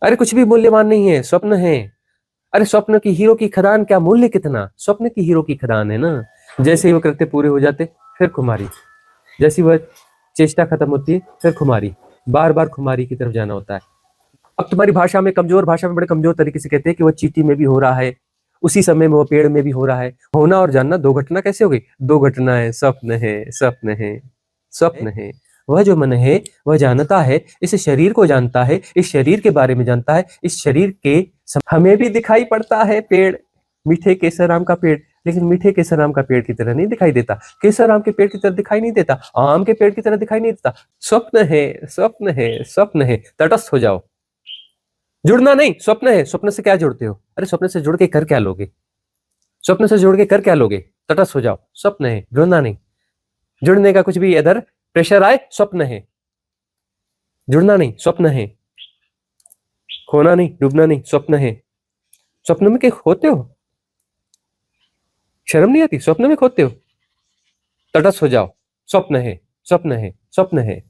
अरे कुछ भी मूल्यवान नहीं है, स्वप्न है। अरे स्वप्न की हीरो की खदान, क्या मूल्य कितना, स्वप्न की हीरो की खदान है ना। जैसे ही वो कृत्य पूरे हो जाते फिर खुमारी, जैसी वह चेष्टा खत्म होती है फिर खुमारी, बार बार खुमारी की तरफ जाना होता है। अब तुम्हारी भाषा में, कमजोर भाषा में बड़े कमजोर तरीके से कहते हैं कि वह चींटी में भी हो रहा है, उसी समय में वो पेड़ में भी हो रहा है। होना और जानना दो घटना कैसे हो गई, दो घटनाएं, स्वप्न है, स्वप्न है, स्वप्न है। वह जो मन है वह जानता है, इस शरीर को जानता है, इस शरीर के बारे में जानता है, इस शरीर के हमें भी दिखाई पड़ता है पेड़, मीठे केसर आम का पेड़, लेकिन मीठे केसर आम का पेड़ की तरह नहीं दिखाई देता, केसर आम के पेड़ की तरह दिखाई नहीं देता, आम के पेड़ की तरह दिखाई नहीं देता। स्वप्न है, स्वप्न है, स्वप्न है। तटस्थ हो जाओ, जुड़ना नहीं, स्वप्न है। स्वप्न से क्या जुड़ते हो, अरे स्वप्न से जुड़ के कर क्या लोगे, स्वप्न से जुड़ के कर क्या लोगे, तटस्थ हो जाओ। स्वप्न है, जुड़ना नहीं। जुड़ने का कुछ भी अदर प्रेशर आए, स्वप्न है। जुड़ना नहीं, स्वप्न है। खोना नहीं, डूबना नहीं, स्वप्न है। स्वप्न में क्या खोते हो, शर्म नहीं आती, स्वप्न में खोते हो। तटस्थ हो जाओ, स्वप्न है, स्वप्न है, स्वप्न है।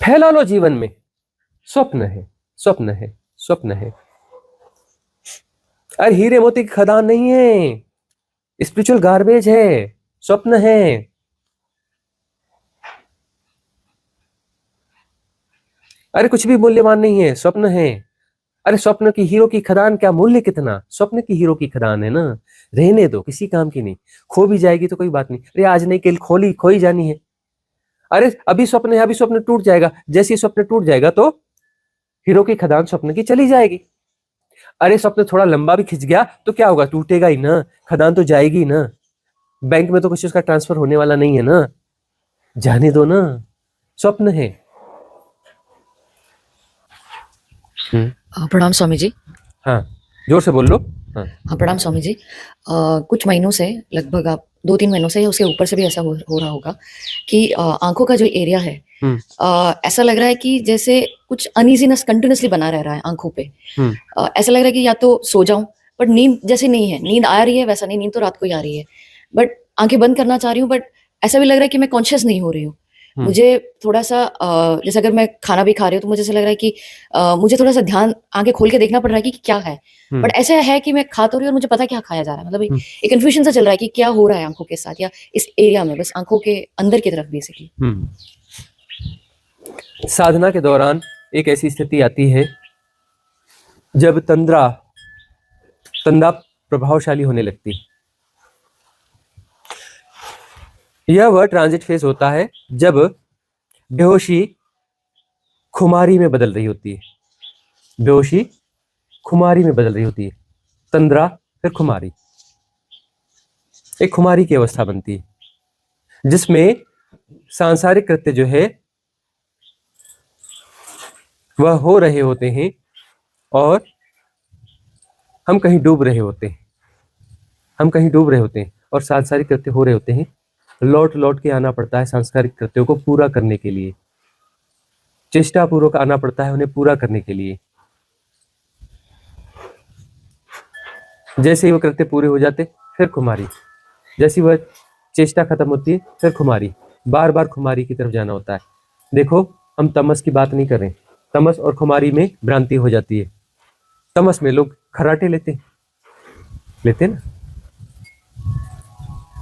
फैला लो जीवन में, स्वप्न है, स्वप्न है, स्वप्न है। अरे हीरे मोती की खदान नहीं है, स्पिरिचुअल गार्बेज है, स्वप्न है। अरे कुछ भी मूल्यवान नहीं है, स्वप्न है। अरे स्वप्न की हीरो की खदान, क्या मूल्य कितना, स्वप्न की हीरो की खदान है ना। रहने दो, किसी काम की नहीं। खो भी जाएगी तो कोई बात नहीं, अरे आज नहीं कल खोली खोई जानी है। अरे अभी स्वप्न है, अभी स्वप्न टूट जाएगा, जैसे ही स्वप्न टूट जाएगा तो हीरो की खदान स्वप्न की चली जाएगी। अरे स्वप्न थोड़ा लंबा भी खिंच गया तो क्या होगा, टूटेगा ही ना, खदान तो जाएगी ना। बैंक में तो कुछ उसका ट्रांसफर होने वाला नहीं है ना, जाने दो ना, स्वप्न है। प्रणाम स्वामी जी। हाँ, जोर से बोल लो। हाँ, हाँ, प्रणाम स्वामी जी। कुछ महीनों से, लगभग आप 2-3 महीनों से या उसके ऊपर से भी ऐसा हो रहा होगा कि आँखों का जो एरिया है, ऐसा लग रहा है कि जैसे कुछ अनईज़ीनेस कंटिन्यूअसली बना रह रहा है आँखों पे। ऐसा लग रहा है कि या तो सो जाऊँ, बट नींद जैसे नहीं है, नींद आ रही है वैसा नहीं, नींद तो रात को ही आ रही है। बट आँखें बंद करना चाह रही हूँ, बट ऐसा भी लग रहा है कि मैं कॉन्शियस नहीं हो रही हूँ। मुझे थोड़ा-सा जैसे अगर मैं खाना भी खा रही हूँ तो मुझे ऐसा लग रहा है कि मुझे थोड़ा-सा ध्यान आँखें खोल के देखना पड़ रहा है कि क्या है। बट ऐसा है कि मैं खा तो रही हूँ और मुझे पता है क्या खाया जा रहा है। मतलब एक कन्फ्यूजन सा चल रहा है कि क्या हो रहा है आँखों के साथ या इस एरिया में, बस आँखों के अंदर की तरफ बेसिकली। साधना के दौरान एक ऐसी स्थिति आती है जब तंद्रा प्रभावशाली होने लगती है। यह वह ट्रांजिट फेज होता है जब बेहोशी खुमारी में बदल रही होती है, बेहोशी खुमारी में बदल रही होती है, तंद्रा फिर खुमारी, एक खुमारी की अवस्था बनती है जिसमें सांसारिक कृत्य जो है वह हो रहे होते हैं और हम कहीं डूब रहे होते हैं, हम कहीं डूब रहे होते हैं और सांसारिक कृत्य हो रहे होते हैं। लौट लौट के आना पड़ता है सांसारिक कृत्यों को पूरा करने के लिए, चेष्टा पूर्वक आना पड़ता है उन्हें पूरा करने के लिए। जैसे ही वो कृत्य पूरे हो जाते फिर खुमारी, जैसी वह चेष्टा खत्म होती है फिर खुमारी, बार बार खुमारी की तरफ जाना होता है। देखो, हम तमस की बात नहीं कर रहे, तमस और खुमारी में भ्रांति हो जाती है। तमस में लोग खराटे लेते ना,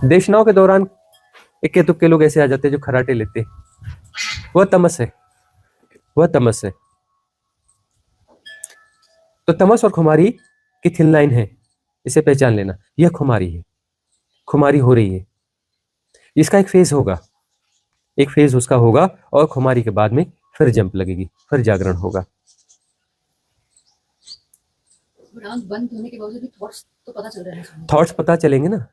देशनाओं के दौरान इक्के तुक्के लोग ऐसे आ जाते हैं जो खराटे लेते, वह तमस है, वह तमस है। तो तमस और खुमारी की थिन लाइन है, इसे पहचान लेना, यह खुमारी है, खुमारी हो रही है। इसका एक फेज होगा, एक फेज उसका होगा और खुमारी के बाद में फिर जंप लगेगी, फिर जागरण होगा। आँख बंद होने के बावजूद भी थॉट्स तो पता चल रहे हैं। थॉट्स पता चलेंगे ना,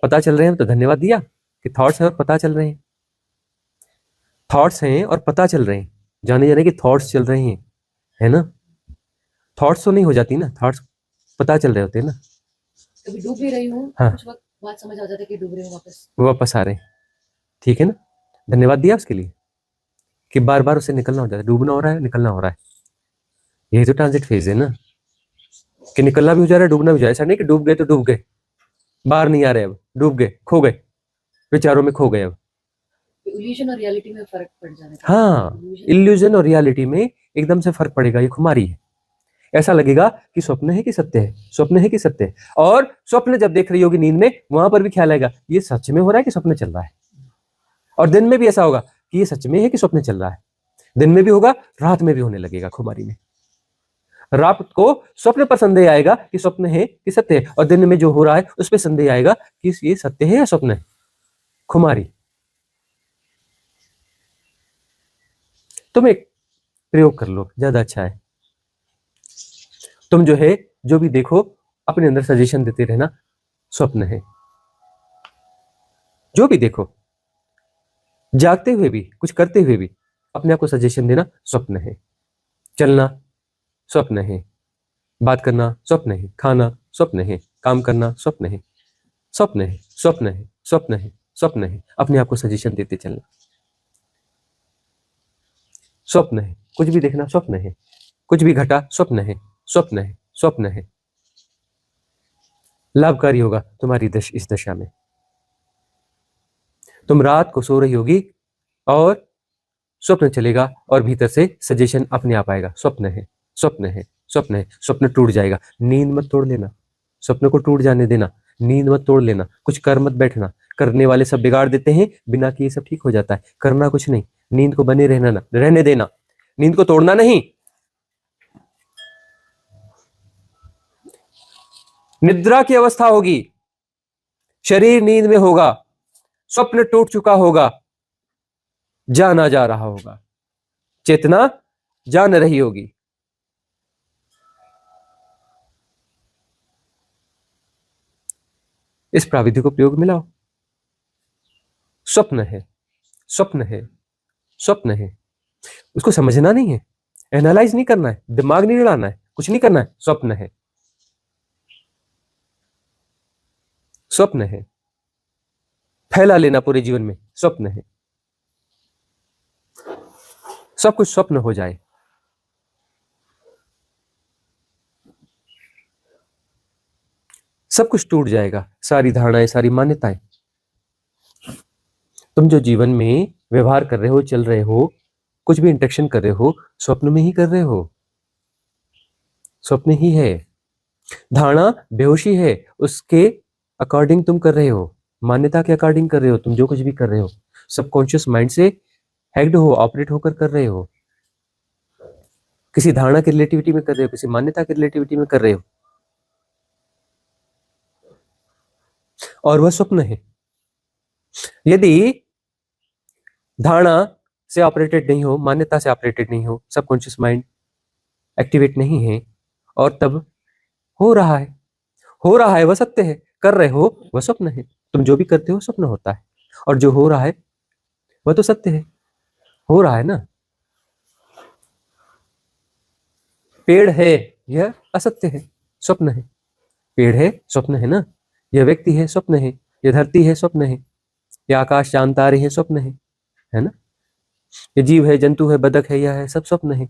पता चल रहे हैं तो धन्यवाद दिया कि थॉट्स हैं और पता चल रहे हैं, थॉट्स हैं और पता चल रहे हैं, जाने जाने कि थॉट्स चल रहे हैं, है ना। थॉट्स तो नहीं हो जाती ना, थॉट्स पता चल रहे होते हैं ना। कभी डूब भी रही हूँ, हाँ, कुछ वक्त बाद समझ आ जाता है कि डूब रही हूँ वापस। वो वापस आ रहे हैं, ठीक है ना। धन्यवाद दिया उसके लिए कि बार बार उसे निकलना हो जाता है, डूबना हो रहा है, निकलना हो रहा है। यही तो ट्रांजिट फेज है ना, कि निकलना भी हो जा रहा है, डूबना भी हो जा रहा है। ऐसा नहीं कि डूब गए तो डूब गए, बाहर नहीं आ रहे, अब डूब गए, खो गए, विचारों में खो गए अब। इल्यूजन और रियलिटी में फर्क पड़ जाने का। हाँ, इल्यूजन और रियलिटी में एकदम से फर्क पड़ेगा, ये खुमारी है। ऐसा लगेगा कि स्वप्न है कि सत्य है, स्वप्न है कि सत्य है। और स्वप्न जब देख रही होगी नींद में, वहां पर भी ख्याल आएगा ये सच में हो रहा है कि स्वप्न चल रहा है। और दिन में भी ऐसा होगा कि ये सच में है कि स्वप्न चल रहा है। दिन में भी होगा, रात में भी होने लगेगा खुमारी में। रात को स्वप्न पर संदेह आएगा कि स्वप्न है कि सत्य है, और दिन में जो हो रहा है उस पर संदेह आएगा कि ये सत्य है या स्वप्न है। खुमारी। तुम एक प्रयोग कर लो, ज्यादा अच्छा है। तुम जो है, जो भी देखो अपने अंदर सजेशन देते रहना, स्वप्न है। जो भी देखो, जागते हुए भी, कुछ करते हुए भी अपने आप को सजेशन देना, स्वप्न है। चलना स्वप्न है, बात करना स्वप्न है, खाना स्वप्न है, काम करना स्वप्न है, स्वप्न है, स्वप्न है, स्वप्न है, स्वप्न है। अपने आप को सजेशन देते चलना, स्वप्न है। कुछ भी देखना स्वप्न है, कुछ भी घटा स्वप्न है, स्वप्न है, स्वप्न है। लाभकारी होगा तुम्हारी इस दशा में। तुम रात को सो रही होगी और स्वप्न चलेगा, और भीतर से सजेशन अपने आप आएगा, स्वप्न है, स्वप्न है, स्वप्न है। स्वप्न टूट जाएगा, नींद मत तोड़ लेना, स्वप्न को टूट जाने देना, नींद मत तोड़ लेना, कुछ कर मत बैठना। करने वाले सब बिगाड़ देते हैं, बिना किए सब ठीक हो जाता है। करना कुछ नहीं, नींद को बने रहने देना, नींद को तोड़ना नहीं। निद्रा की अवस्था होगी, शरीर नींद में होगा, स्वप्न टूट चुका होगा, जाना जा रहा होगा, चेतना जान रही होगी। इस प्राविधि को प्रयोग में लाओ। स्वप्न है, स्वप्न है, स्वप्न है। उसको समझना नहीं है, एनालाइज नहीं करना है, दिमाग नहीं लड़ाना है, कुछ नहीं करना है। स्वप्न है, स्वप्न है। फैला लेना पूरे जीवन में, स्वप्न है। सब कुछ स्वप्न हो जाए, सब कुछ टूट जाएगा, सारी धारणाएं, सारी मान्यताएं। तुम जो जीवन में व्यवहार कर रहे हो, चल रहे हो, कुछ भी इंटरेक्शन कर रहे हो, स्वप्न में ही कर रहे हो, स्वप्न ही है। धारणा बेहोशी है, उसके अकॉर्डिंग तुम कर रहे हो, मान्यता के अकॉर्डिंग कर रहे हो। तुम जो कुछ भी कर रहे हो सबकॉन्शियस माइंड से हैक्ड हो, ऑपरेट होकर कर रहे हो। किसी धारणा की रिलेटिविटी में कर रहे हो, किसी मान्यता की रिलेटिविटी में कर रहे हो, और वह स्वप्न है। यदि धारणा से ऑपरेटेड नहीं हो, मान्यता से ऑपरेटेड नहीं हो, सबकॉन्शियस माइंड एक्टिवेट नहीं है, और तब हो रहा है, हो रहा है वह सत्य है, कर रहे हो वह स्वप्न है। तुम जो भी करते हो स्वप्न होता है, और जो हो रहा है वह तो सत्य है, हो रहा है ना। पेड़ है, यह असत्य है, स्वप्न है। पेड़ है, स्वप्न है ना। यह व्यक्ति है, स्वप्न है। यह धरती है, स्वप्न है। यह आकाश चांद तारे हैं, स्वप्न है ना। ये जीव है, जंतु है, बदक है, यह है, सब स्वप्न है।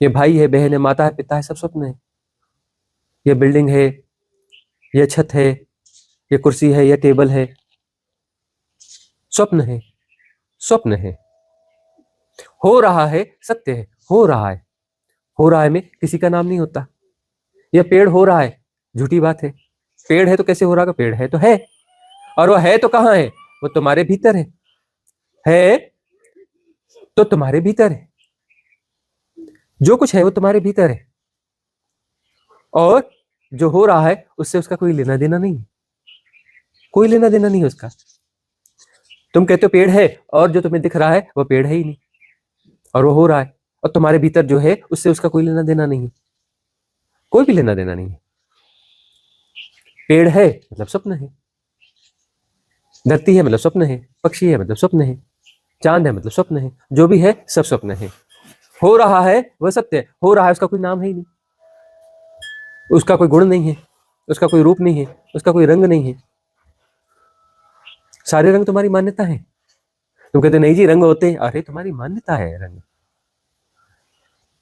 ये भाई है, बहन है, माता है, पिता है, सब स्वप्न है। ये बिल्डिंग है, यह छत है, ये कुर्सी है, यह टेबल है, स्वप्न है, स्वप्न है। हो रहा है, सत्य है, हो रहा है। हो रहा है में किसी का नाम नहीं होता। यह पेड़ हो रहा है, झूठी बात है। पेड़ है तो कैसे हो रहा है? पेड़ है तो है, और वह है तो कहाँ है? वो तुम्हारे भीतर है तो तुम्हारे भीतर है। जो कुछ है वो तुम्हारे भीतर है, और जो हो रहा है उससे उसका कोई लेना देना नहीं है, कोई लेना देना नहीं है उसका। तुम कहते हो पेड़ है, और जो तुम्हें दिख रहा है वह पेड़ है ही नहीं, और वो हो रहा है, और तुम्हारे भीतर जो है उससे उसका कोई लेना देना नहीं है, कोई भी लेना देना नहीं है। पेड़ है मतलब स्वप्न है, धरती है मतलब स्वप्न है, पक्षी है मतलब स्वप्न है, चांद है मतलब स्वप्न है, जो भी है सब स्वप्न है। हो रहा है वह सत्य है, हो रहा है उसका कोई नाम है ही नहीं, उसका कोई गुण नहीं है, उसका कोई रूप नहीं है, उसका कोई रंग नहीं है। सारे रंग तुम्हारी मान्यता है। तुम कहते नहीं जी रंग होते हैं, अरे तुम्हारी मान्यता है रंग।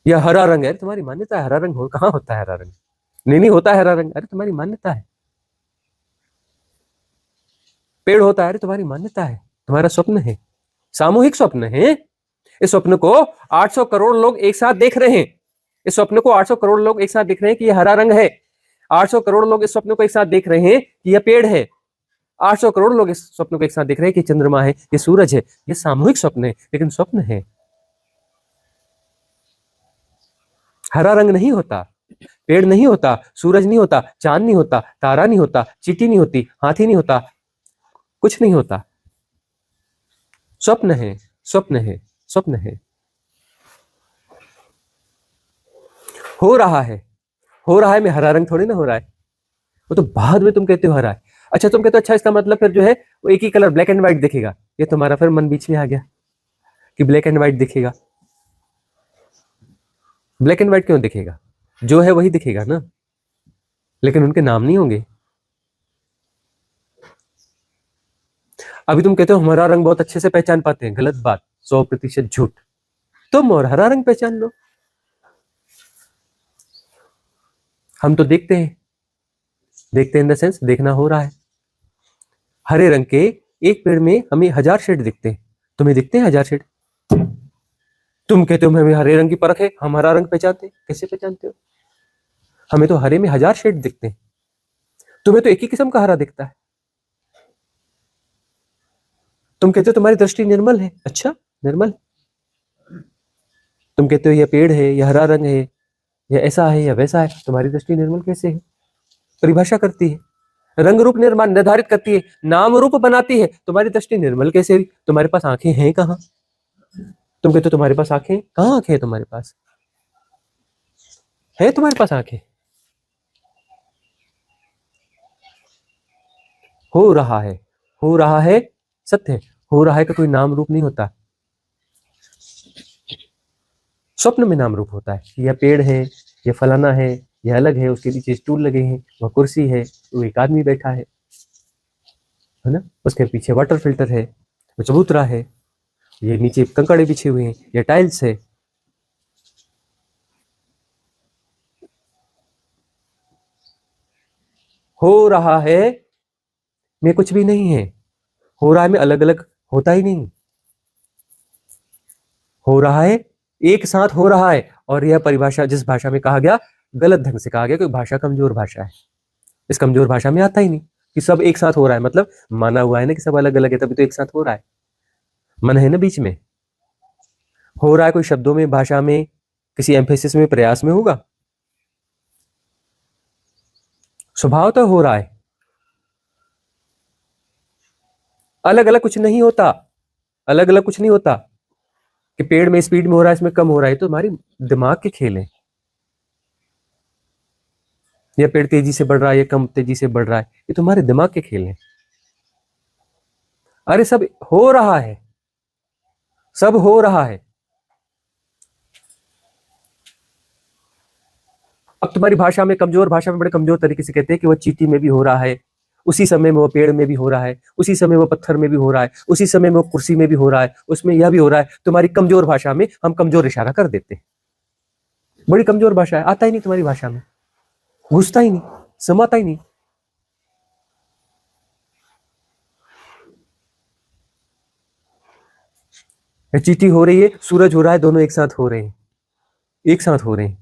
यह हरा रंग है, तुम्हारी मान्यता है। हरा रंग हो, कहाँ होता है हरा रंग? नहीं होता है हरा रंग, अरे तुम्हारी मान्यता है। पेड़ होता है, अरे तुम्हारी मान्यता है, तुम्हारा स्वप्न है। सामूहिक स्वप्न है। इस स्वप्न को 800 करोड़ लोग एक साथ देख रहे हैं। इस स्वप्न को 800 करोड़ लोग एक साथ देख रहे हैं कि यह हरा रंग है। 800 करोड़ लोग इस स्वप्न को एक साथ देख रहे हैं कि यह पेड़ है। 800 करोड़ लोग इस स्वप्न को एक साथ देख रहे हैं कि चंद्रमा है, ये सूरज है। ये सामूहिक स्वप्न है, लेकिन स्वप्न है। हरा रंग नहीं होता, पेड़ नहीं होता, सूरज नहीं होता, चांद नहीं होता, तारा नहीं होता, चींटी नहीं होती, हाथी नहीं होता, कुछ नहीं होता। स्वप्न है, स्वप्न है, स्वप्न है। हो रहा है, हो रहा है में हरा रंग थोड़ी ना हो रहा है। वो तो बाद में तुम कहते हो हरा है। अच्छा, तुम कहते हो अच्छा, इसका मतलब फिर जो है वो एक ही कलर ब्लैक एंड व्हाइट दिखेगा। ये तुम्हारा फिर मन बीच में आ गया कि ब्लैक एंड व्हाइट दिखेगा। ब्लैक एंड व्हाइट क्यों दिखेगा? जो है वही दिखेगा ना, लेकिन उनके नाम नहीं होंगे। अभी तुम कहते हो हम हरा रंग बहुत अच्छे से पहचान पाते हैं। गलत बात, 100% झूठ। तुम और हरा रंग पहचान लो। हम तो देखते हैं, देखते इन द सेंस देखना हो रहा है। हरे रंग के एक पेड़ में हमें 1000 शेड दिखते हैं। तुम्हें दिखते हैं 1000 शेड? तुम कहते हो हमें हरे रंग की परख है, हम हरा रंग पहचानते हैं। कैसे पहचानते हो? हमें तो हरे में 1000 शेड दिखते हैं। तुम्हें तो एक ही किस्म का हरा दिखता है। तुम कहते हो तुम्हारी दृष्टि निर्मल है। अच्छा, निर्मल। तुम कहते हो यह पेड़ है, यह हरा रंग है, यह ऐसा है या वैसा है। तुम्हारी दृष्टि निर्मल कैसे है? परिभाषा करती है, रंग रूप निर्माण निर्धारित करती है, नाम रूप बनाती है। तुम्हारी दृष्टि निर्मल कैसे हुई? तुम्हारे पास आंखें हैं कहाँ? तुम कहते हो तुम्हारे पास आंखें, कहाँ आंखें है तुम्हारे पास? है तुम्हारे पास आंखें? हो रहा है, हो रहा है, सत्य है। हो रहा है का कोई नाम रूप नहीं होता। स्वप्न में नाम रूप होता है कि यह पेड़ है, यह फलाना है, यह अलग है, उसके पीछे स्टूल लगे हैं, वह कुर्सी है, वो एक आदमी बैठा है ना, उसके पीछे वाटर फिल्टर है, वो चबूतरा है, ये नीचे कंकड़े बिछे हुए हैं, ये टाइल्स है। हो रहा है में कुछ भी नहीं है। हो रहा है में अलग अलग होता ही नहीं। हो रहा है, एक साथ हो रहा है। और यह परिभाषा जिस भाषा में कहा गया, गलत ढंग से कहा गया, क्योंकि भाषा कमजोर भाषा है। इस कमजोर भाषा में आता ही नहीं कि सब एक साथ हो रहा है। मतलब माना हुआ है ना कि सब अलग अलग है, तभी तो एक साथ हो रहा है। मन है ना बीच में। हो रहा है कोई शब्दों में, भाषा में, किसी एम्फेसिस में, प्रयास में होगा? स्वभाव तो हो रहा है। अलग अलग कुछ नहीं होता, अलग अलग कुछ नहीं होता कि पेड़ में स्पीड में हो रहा है, इसमें कम हो रहा है। तो हमारी दिमाग के खेल है। यह पेड़ तेजी से बढ़ रहा है, यह कम तेजी से बढ़ रहा है, ये तुम्हारे दिमाग के खेल है। अरे सब हो रहा है, सब हो रहा है। अब तुम्हारी भाषा में, कमजोर भाषा में बड़े कमजोर तरीके से कहते हैं कि वह चींटी में भी हो रहा है, उसी समय में वो पेड़ में भी हो रहा है, उसी समय वो पत्थर में भी हो रहा है, उसी समय में वो कुर्सी में भी हो रहा है, उसमें यह भी हो रहा है। तुम्हारी कमजोर भाषा में हम कमजोर इशारा कर देते हैं। बड़ी कमजोर भाषा है, आता ही नहीं तुम्हारी भाषा में, घुसता ही नहीं, समाता ही नहीं। चींटी हो रही है, सूरज हो रहा है, दोनों एक साथ हो रहे हैं, एक साथ हो रहे हैं।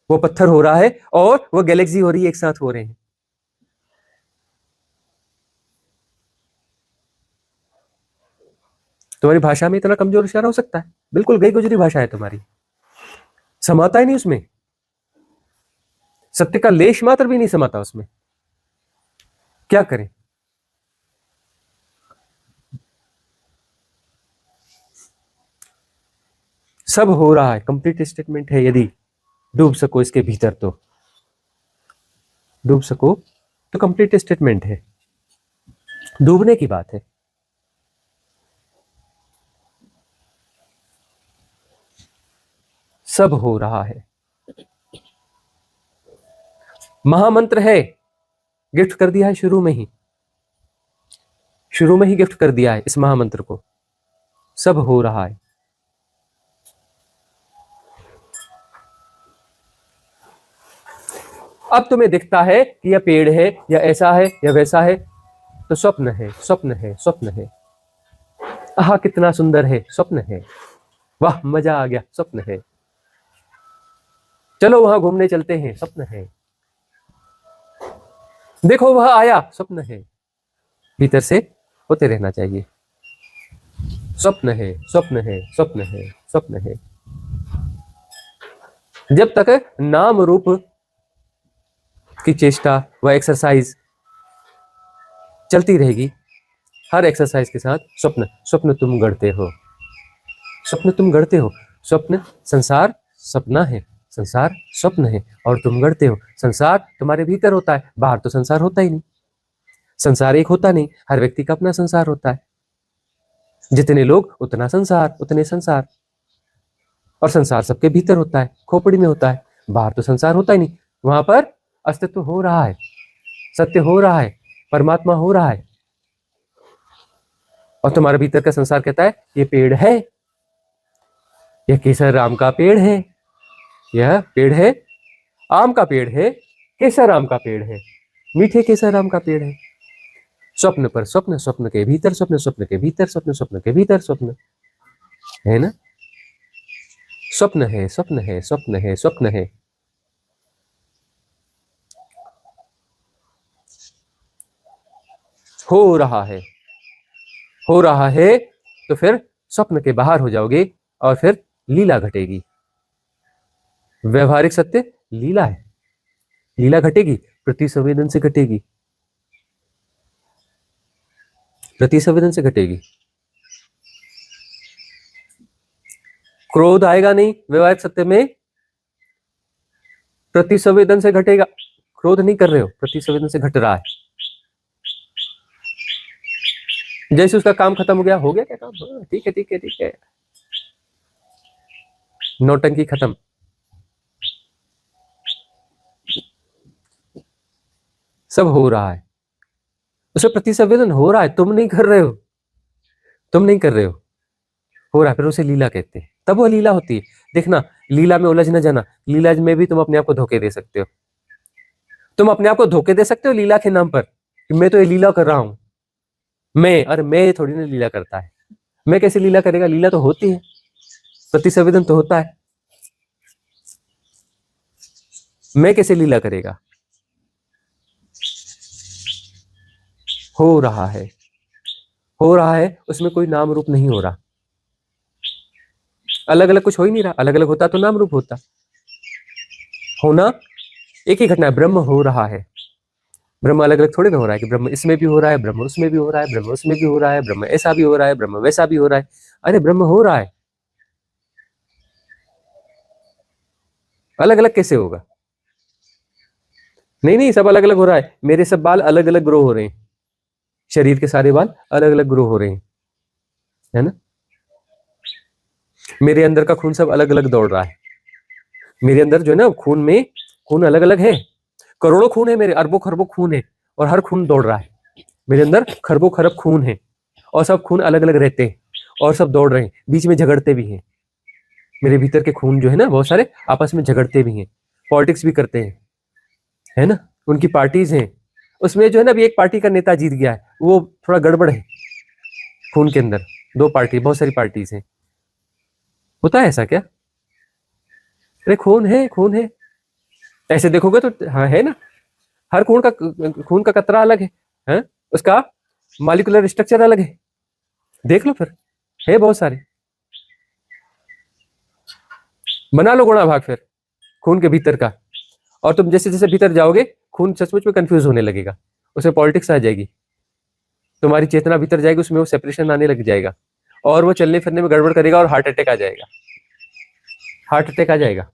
वो पत्थर हो रहा है और वो गैलेक्सी हो रही है, एक साथ हो रहे हैं। तुम्हारी भाषा में इतना कमजोर इशारा हो सकता है? बिल्कुल गई गुजरी भाषा है तुम्हारी, समाता ही नहीं उसमें, सत्य का लेश मात्र भी नहीं समाता उसमें। क्या करें? सब हो रहा है, कंप्लीट स्टेटमेंट है। यदि डूब सको इसके भीतर तो डूब सको, तो कंप्लीट स्टेटमेंट है, डूबने की बात है। सब हो रहा है, महामंत्र है, गिफ्ट कर दिया है शुरू में ही, शुरू में ही गिफ्ट कर दिया है इस महामंत्र को। सब हो रहा है। अब तुम्हें दिखता है कि यह पेड़ है, या ऐसा है, या वैसा है, तो स्वप्न है, स्वप्न है, स्वप्न है। आह कितना सुंदर है, स्वप्न है। वाह मजा आ गया, स्वप्न है। चलो वहां घूमने चलते हैं, स्वप्न है। देखो वह आया, स्वप्न है। भीतर से होते रहना चाहिए। स्वप्न है, स्वप्न है, स्वप्न है, स्वप्न है। जब तक नाम रूप की चेष्टा व एक्सरसाइज चलती रहेगी, हर एक्सरसाइज के साथ स्वप्न, स्वप्न तुम गढ़ते हो, स्वप्न तुम गढ़ते हो। स्वप्न, संसार सपना है, संसार स्वप्न है और तुम गढ़ते हो। संसार तुम्हारे भीतर होता है, बाहर तो संसार होता ही नहीं। संसार एक होता नहीं, हर व्यक्ति का अपना संसार होता है। जितने लोग उतना संसार, उतने संसार। और संसार सबके भीतर होता है, खोपड़ी में होता है, बाहर तो संसार होता ही नहीं। वहां पर अस्तित्व हो रहा है, सत्य हो रहा है, परमात्मा हो रहा है। और तुम्हारे भीतर का संसार कहता है ये पेड़ है, यह केसर आम का पेड़ है, यह पेड़ है, आम का पेड़ है, केसर आम का पेड़ है, मीठे केसर आम का पेड़ है। स्वप्न पर स्वप्न, स्वप्न के भीतर स्वप्न, स्वप्न के भीतर स्वप्न, स्वप्न के भीतर स्वप्न, है ना। स्वप्न है, स्वप्न है, स्वप्न है, स्वप्न है। हो रहा है, हो रहा है, तो फिर स्वप्न के बाहर हो जाओगे और फिर लीला घटेगी। व्यवहारिक सत्य लीला है, लीला घटेगी, प्रति संवेदन से घटेगी, प्रति संवेदन से घटेगी। क्रोध आएगा नहीं व्यवहारिक सत्य में, प्रति संवेदन से घटेगा। क्रोध नहीं कर रहे हो, प्रति संवेदन से घट रहा है। जैसे उसका काम खत्म हो गया क्या काम, हाँ, ठीक है ठीक है ठीक है, नौटंकी खत्म। सब हो रहा है, उसे प्रति संवेदन हो रहा है, तुम नहीं कर रहे हो, तुम नहीं कर रहे हो रहा है। फिर उसे लीला कहते हैं, तब वो लीला होती है। देखना, लीला में उलझ न जाना, लीला में भी तुम अपने आप को धोखे दे सकते हो। तुम अपने आप को धोखे दे सकते हो लीला के नाम पर कि मैं तो ये लीला कर रहा हूं। मैं, अरे मैं थोड़ी ना लीला करता है, मैं कैसे लीला करेगा, लीला तो होती है, प्रति संवेदन तो होता है, मैं कैसे लीला करेगा। हो रहा है, हो रहा है, उसमें कोई नाम रूप नहीं हो रहा। अलग अलग कुछ हो ही नहीं रहा, अलग अलग होता तो नाम रूप होता। होना एक ही घटना है, ब्रह्म हो रहा है। ब्रह्म अलग अलग थोड़ी ना हो रहा है कि ब्रह्म इसमें भी हो रहा है, ब्रह्म उसमें भी हो रहा है, ब्रह्म उसमें भी हो रहा है, ब्रह्म ऐसा भी हो रहा है, ब्रह्म वैसा भी हो रहा है। अरे ब्रह्म हो रहा है, अलग अलग कैसे होगा। नहीं नहीं, सब अलग अलग हो रहा है। मेरे सब बाल अलग अलग ग्रो हो रहे हैं, शरीर के सारे बाल अलग अलग ग्रो हो रहे हैं, है ना। मेरे अंदर का खून सब अलग अलग दौड़ रहा है। मेरे अंदर जो है ना खून में, खून अलग अलग है, करोड़ों खून है मेरे, अरबों खरबों खून है, और हर खून दौड़ रहा है। मेरे अंदर खरबों खरब खून है, और सब खून अलग अलग रहते हैं और सब दौड़ रहे हैं, बीच में झगड़ते भी हैं। मेरे भीतर के खून जो है ना बहुत सारे आपस में झगड़ते भी हैं, पॉलिटिक्स भी करते हैं, है ना। उनकी पार्टीज हैं, उसमें जो है ना अभी एक पार्टी का नेता जीत गया है, वो थोड़ा गड़बड़ है खून के अंदर। दो पार्टी, बहुत सारी पार्टीज हैं, होता है ऐसा क्या। अरे खून है, खून है, ऐसे देखोगे तो हाँ है ना। हर खून का कतरा अलग है? उसका मॉलिक्यूलर स्ट्रक्चर अलग है, देख लो फिर, है बहुत सारे। बना लो गुणा भाग फिर खून के भीतर का, और तुम जैसे जैसे भीतर जाओगे खून सचमुच में कंफ्यूज होने लगेगा, उसमें पॉलिटिक्स आ जाएगी, तुम्हारी चेतना भीतर जाएगी, उसमें वो सेपरेशन आने लग जाएगा, और वो चलने फिरने में गड़बड़ करेगा और हार्ट अटैक आ जाएगा, हार्ट अटैक आ जाएगा।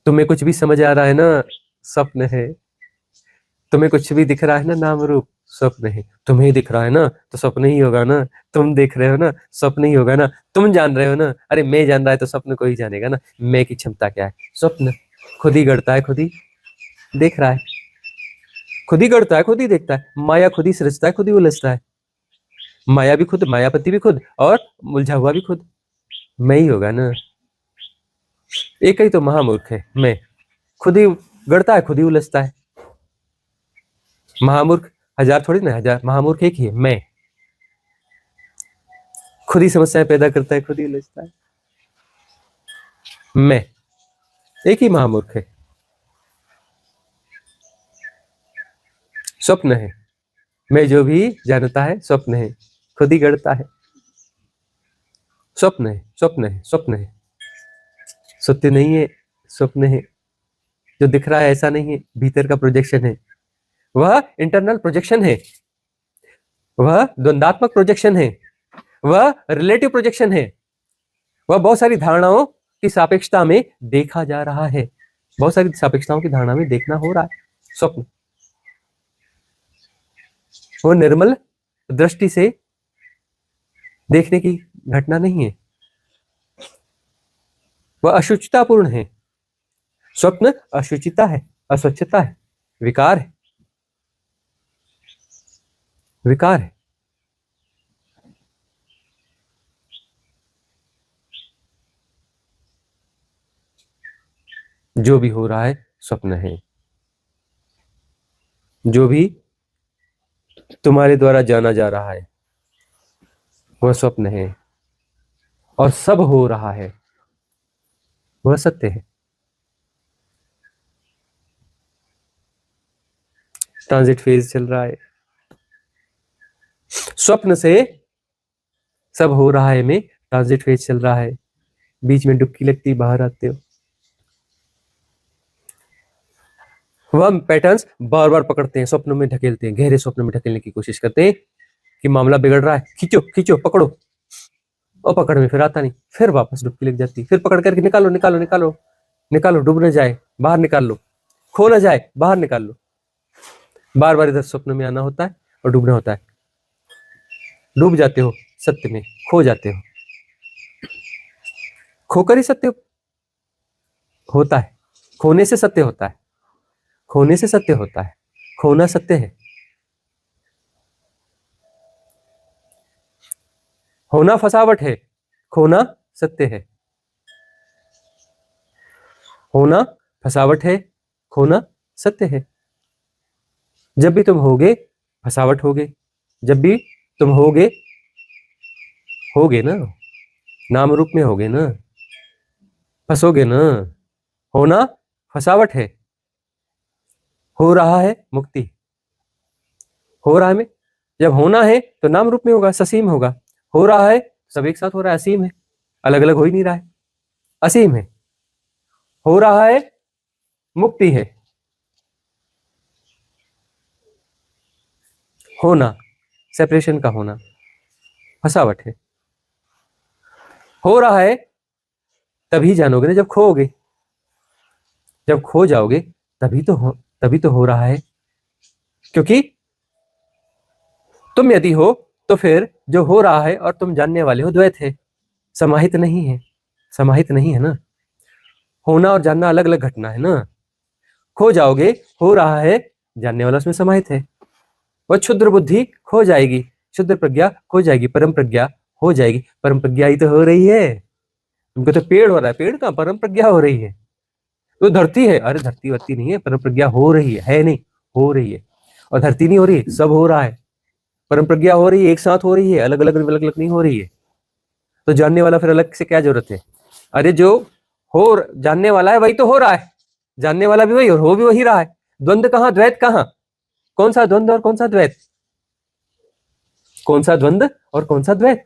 तुम्हें कुछ भी समझ आ रहा है ना, स्वप्न है। तुम्हें कुछ भी दिख रहा है ना, नाम रूप, स्वप्न है। तुम्हें दिख रहा है ना तो स्वप्न ही होगा ना, तुम देख रहे हो ना स्वप्न ही होगा ना, तुम जान रहे हो ना, अरे मैं जान रहा है तो स्वप्न को ही जानेगा ना। मैं की क्षमता क्या है, स्वप्न खुद ही गढ़ता है, खुद ही देख रहा है, खुद ही गढ़ता है, खुद ही देखता है। माया खुद ही सृजता है, खुद ही उलझता है। माया भी खुद, मायापति भी खुद, और उलझा हुआ भी खुद, मैं ही होगा ना। एक ही तो महामूर्ख है मैं, खुद ही गढ़ता है, खुद ही उलझता है। महामूर्ख हजार थोड़ी ना, हजार महामूर्ख एक ही है, मैं। खुद ही समस्याएं पैदा करता है, खुद ही उलझता है। मैं एक ही महामूर्ख है। स्वप्न है, मैं जो भी जानता है स्वप्न है, खुद ही गढ़ता है। स्वप्न है, स्वप्न है, स्वप्न है, सत्य नहीं है, स्वप्न है। जो दिख रहा है ऐसा नहीं है, भीतर का प्रोजेक्शन है, वह इंटरनल प्रोजेक्शन है, वह द्वंदात्मक प्रोजेक्शन है, वह रिलेटिव प्रोजेक्शन है, वह बहुत सारी धारणाओं की सापेक्षता में देखा जा रहा है, बहुत सारी सापेक्षताओं की धारणा में देखना हो रहा है। स्वप्न वो निर्मल दृष्टि से देखने की घटना नहीं है, वह अशुचितापूर्ण है। स्वप्न अशुचिता है, अस्वच्छता है, विकार है, विकार है। जो भी हो रहा है स्वप्न है, जो भी तुम्हारे द्वारा जाना जा रहा है वह स्वप्न है, और सब हो रहा है वह सत्य है। ट्रांजिट फेज चल रहा है, स्वप्न से सब हो रहा है में ट्रांजिट फेज चल रहा है, बीच में डुबकी लगती, बाहर आते हो। वह पैटर्न्स बार बार पकड़ते हैं, स्वप्नों में ढकेलते हैं, गहरे स्वप्नों में ढकेलने की कोशिश करते हैं कि मामला बिगड़ रहा है, खींचो खींचो पकड़ो, और पकड़ में फिर आता नहीं, फिर वापस डुबकी लग जाती, फिर पकड़ करके निकालो निकालो निकालो निकालो, डूब न जाए बाहर निकाल लो, खो न जाए बाहर निकाल लो। बार बार इधर स्वप्न में आना होता है और डूबना होता है। डूब जाते हो सत्य में, खो जाते हो, खोकर ही सत्य होता है, खोने से सत्य होता है, खोने से सत्य होता है, खोना सत्य है। होना फसावट है, खोना सत्य है। होना फसावट है, खोना सत्य है। जब भी तुम होगे फसावट होगे, जब भी तुम होगे होगे ना, नाम रूप में होगे ना, फंसोगे ना। होना फसावट है, हो रहा है मुक्ति। हो रहा है में जब होना है तो नाम रूप में होगा, ससीम होगा। हो रहा है सब एक साथ हो रहा है, असीम है, अलग अलग हो ही नहीं रहा है, असीम है। हो रहा है मुक्ति है। होना सेपरेशन का होना फसावट है। हो रहा है तभी जानोगे ना जब खोओगे, जब खो जाओगे तभी तो हो रहा है। क्योंकि तुम यदि हो तो फिर जो हो रहा है और तुम जानने वाले हो द्वैत है, समाहित नहीं है, समाहित नहीं है ना। होना और जानना अलग अलग घटना है ना। खो जाओगे, हो रहा है, जानने वाला उसमें समाहित है। वह क्षुद्र बुद्धि खो जाएगी, शुद्ध प्रज्ञा खो जाएगी, परम प्रज्ञा हो जाएगी। परम प्रज्ञा ही तो हो रही है। तुमको तो पेड़ हो रहा है, पेड़ कहाँ, परम प्रज्ञा हो रही है। तो धरती है, अरे धरती वरती नहीं है, परम प्रज्ञा हो रही है नहीं, हो रही है। और धरती नहीं हो रही, सब हो रहा है, परम प्रज्ञा हो रही है, एक साथ हो रही है, अलग अलग अलग अलग नहीं हो रही है। तो जानने वाला फिर अलग से क्या जरूरत है। अरे जो हो जानने वाला है वही तो हो रहा है, जानने वाला भी वही और हो भी वही रहा है। द्वंद्व कहाँ, द्वैत कहाँ, कौन सा द्वंद्व और कौन सा द्वैत, कौन सा द्वंद्व और कौन सा द्वैत।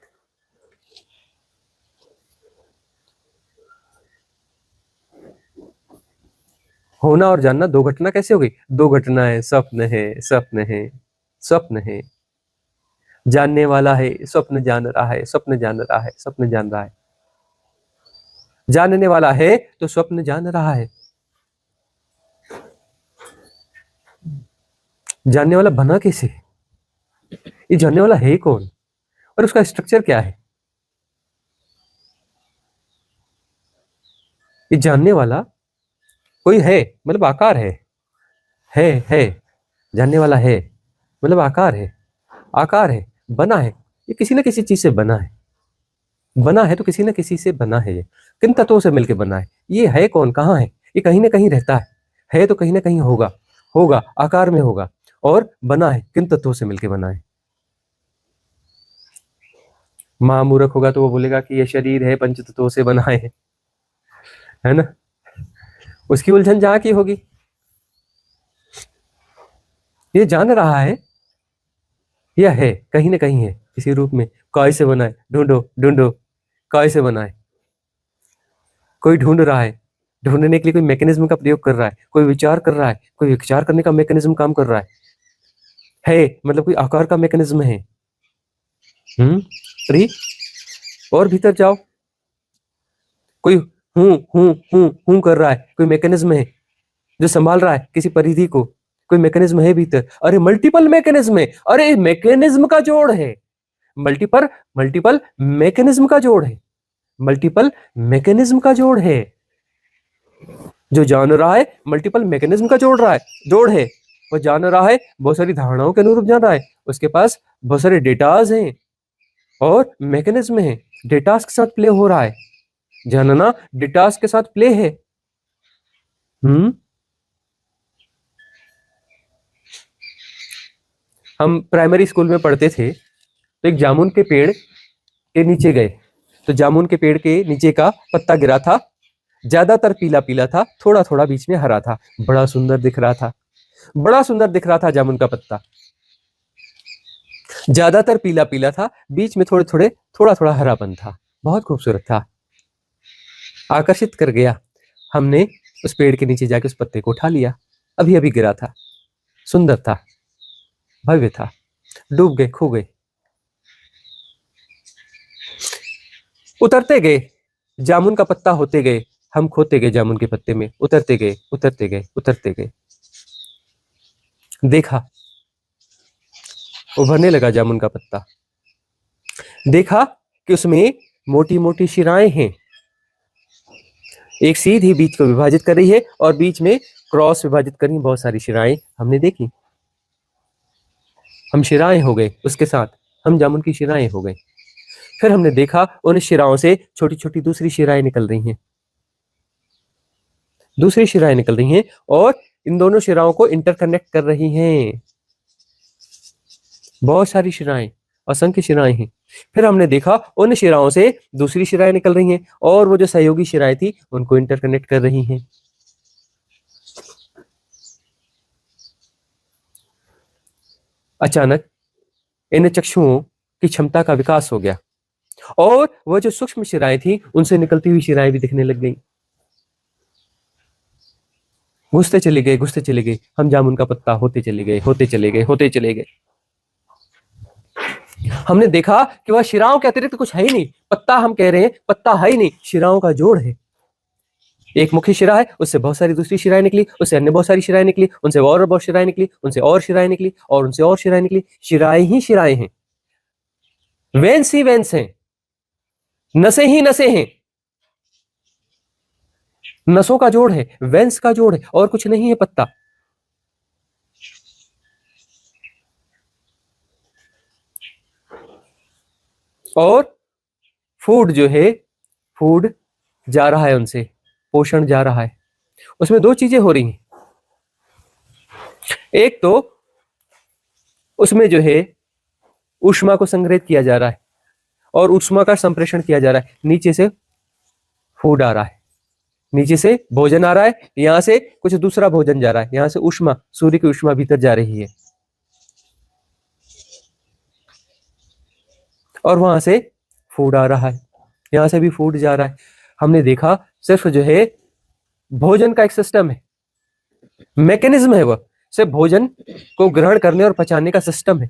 होना और जानना दो घटना कैसे हो गई, दो घटनाएं, स्वप्न है, स्वप्न है, स्वप्न है। जानने वाला है, स्वप्न जान रहा है, स्वप्न जान रहा है, स्वप्न जान रहा है। जानने वाला है तो स्वप्न जान रहा है। जानने वाला बना कैसे, ये जानने वाला है कौन और उसका स्ट्रक्चर क्या है। ये जानने वाला कोई है मतलब आकार है। जानने वाला है मतलब आकार है, आकार है, बना है। ये किसी ना किसी चीज से बना है, बना है तो किसी ना किसी से बना है। ये किन तत्वों से मिलकर बना है। ये है कौन, कहाँ है, ये कहीं ना कहीं रहता है तो कहीं ना कहीं होगा, होगा आकार में होगा, और बना है किन तत्वों से मिलकर बना है? महामूर्ख होगा तो वो बोलेगा कि ये शरीर है पंच तत्वों से बना है ना? उसकी उलझन जहां की होगी। ये जान रहा है, यह है कहीं ना कहीं है किसी रूप में। काय से बना है, ढूंढो ढूंढो, काय से बना है? कोई ढूंढ रहा है, ढूंढने के लिए कोई मैकेनिज्म का प्रयोग कर रहा है, कोई विचार कर रहा है, कोई विचार करने का मैकेनिज्म काम कर रहा है मतलब कोई आकार का मैकेनिज्म है। अरे और भीतर जाओ, कोई हूं कर रहा है, कोई मैकेनिज्म है जो संभाल रहा है किसी परिधि को, कोई मैकेनिज्म है भीतर। अरे मल्टीपल मैकेनिज्म है, अरे मैकेनिज्म का जोड़ है, मल्टीपल मल्टीपल मैकेनिज्म का जोड़ है, मल्टीपल मैकेनिज्म का जोड़ है। जो जान रहा है मल्टीपल मैकेनिज्म का जोड़ है। वो जान रहा है बहुत सारी धारणाओं के अनुरूप जान रहा है, उसके पास बहुत सारे डेटाज हैं और मैकेनिज्म है, डेटास के साथ प्ले हो रहा है। जानना डेटास के साथ प्ले है। हम प्राइमरी स्कूल में पढ़ते थे तो एक जामुन के पेड़ के नीचे गए, तो जामुन के पेड़ के नीचे का पत्ता गिरा था, ज्यादातर पीला पीला था, थोड़ा थोड़ा बीच में हरा था, बड़ा सुंदर दिख रहा था, बड़ा सुंदर दिख रहा था जामुन का पत्ता। ज्यादातर पीला पीला था, बीच में थोड़ा थोड़ा हरापन था, बहुत खूबसूरत था, आकर्षित कर गया। हमने उस पेड़ के नीचे जाके उस पत्ते को उठा लिया, अभी अभी गिरा था, सुंदर था, भव्य था, डूब गए, खो गए। उतरते गए, जामुन का पत्ता होते गए, हम खोते गए जामुन के पत्ते में, उतरते गए उतरते गए उतरते गए। देखा उभरने लगा जामुन का पत्ता, देखा कि उसमें मोटी मोटी शिराएं हैं, एक सीधी बीच को विभाजित कर रही है और बीच में क्रॉस विभाजित कर रही है, बहुत सारी शिराएं हमने देखी। हम शिराएं हो गए उसके साथ, हम जामुन की शिराएं हो गए। फिर हमने देखा उन शिराओं से छोटी छोटी दूसरी शिराएं निकल रही हैं, दूसरी शिराएं निकल रही हैं और इन दोनों शिराओं को इंटरकनेक्ट कर रही हैं, बहुत सारी शिराएं, असंख्य शिराएं हैं। फिर हमने देखा उन शिराओं से दूसरी शिराएं निकल रही हैं और वो जो सहयोगी शिराएं थी उनको इंटरकनेक्ट कर रही हैं। अचानक इन चक्षुओं की क्षमता का विकास हो गया और वह जो सूक्ष्म शिराएं थी उनसे निकलती हुई शिराएं भी दिखने लग गई। घुसते चले गए, घुसते चले गए, हम जामुन का पत्ता होते चले गए, होते चले गए, होते चले गए। हमने देखा कि वह शिराओं के अतिरिक्त कुछ है ही नहीं, पत्ता हम कह रहे हैं, पत्ता है ही नहीं, शिराओं का जोड़ है। एक मुख्य शिरा है, उससे बहुत सारी दूसरी शिराएं निकली, उससे अन्य बहुत सारी शिराएं निकली, उनसे और बहुत शिराएं निकली, उनसे और शिराएं निकली और उनसे और शिराएं निकली। शिराएं ही शिराएं हैं, वेन्स ही वेन्स हैं, नसें ही नसें हैं, नसों का जोड़ है, वेन्स का जोड़ है, और कुछ नहीं है पत्ता। और फूड जो है, फूड जा रहा है उनसे, पोषण जा रहा है। उसमें दो चीजें हो रही हैं, एक तो उसमें जो है ऊष्मा को संग्रहित किया जा रहा है और ऊष्मा का संप्रेषण किया जा रहा है, नीचे से फूड आ रहा है, नीचे से भोजन आ रहा है, यहां से कुछ दूसरा भोजन जा रहा है, यहां से ऊष्मा, सूर्य की ऊष्मा भीतर जा रही है और वहां से फूड आ रहा है, यहां से भी फूड जा रहा है। हमने देखा सिर्फ जो है भोजन का एक सिस्टम है, मैकेनिज्म है, वह सिर्फ भोजन को ग्रहण करने और पचाने का सिस्टम है,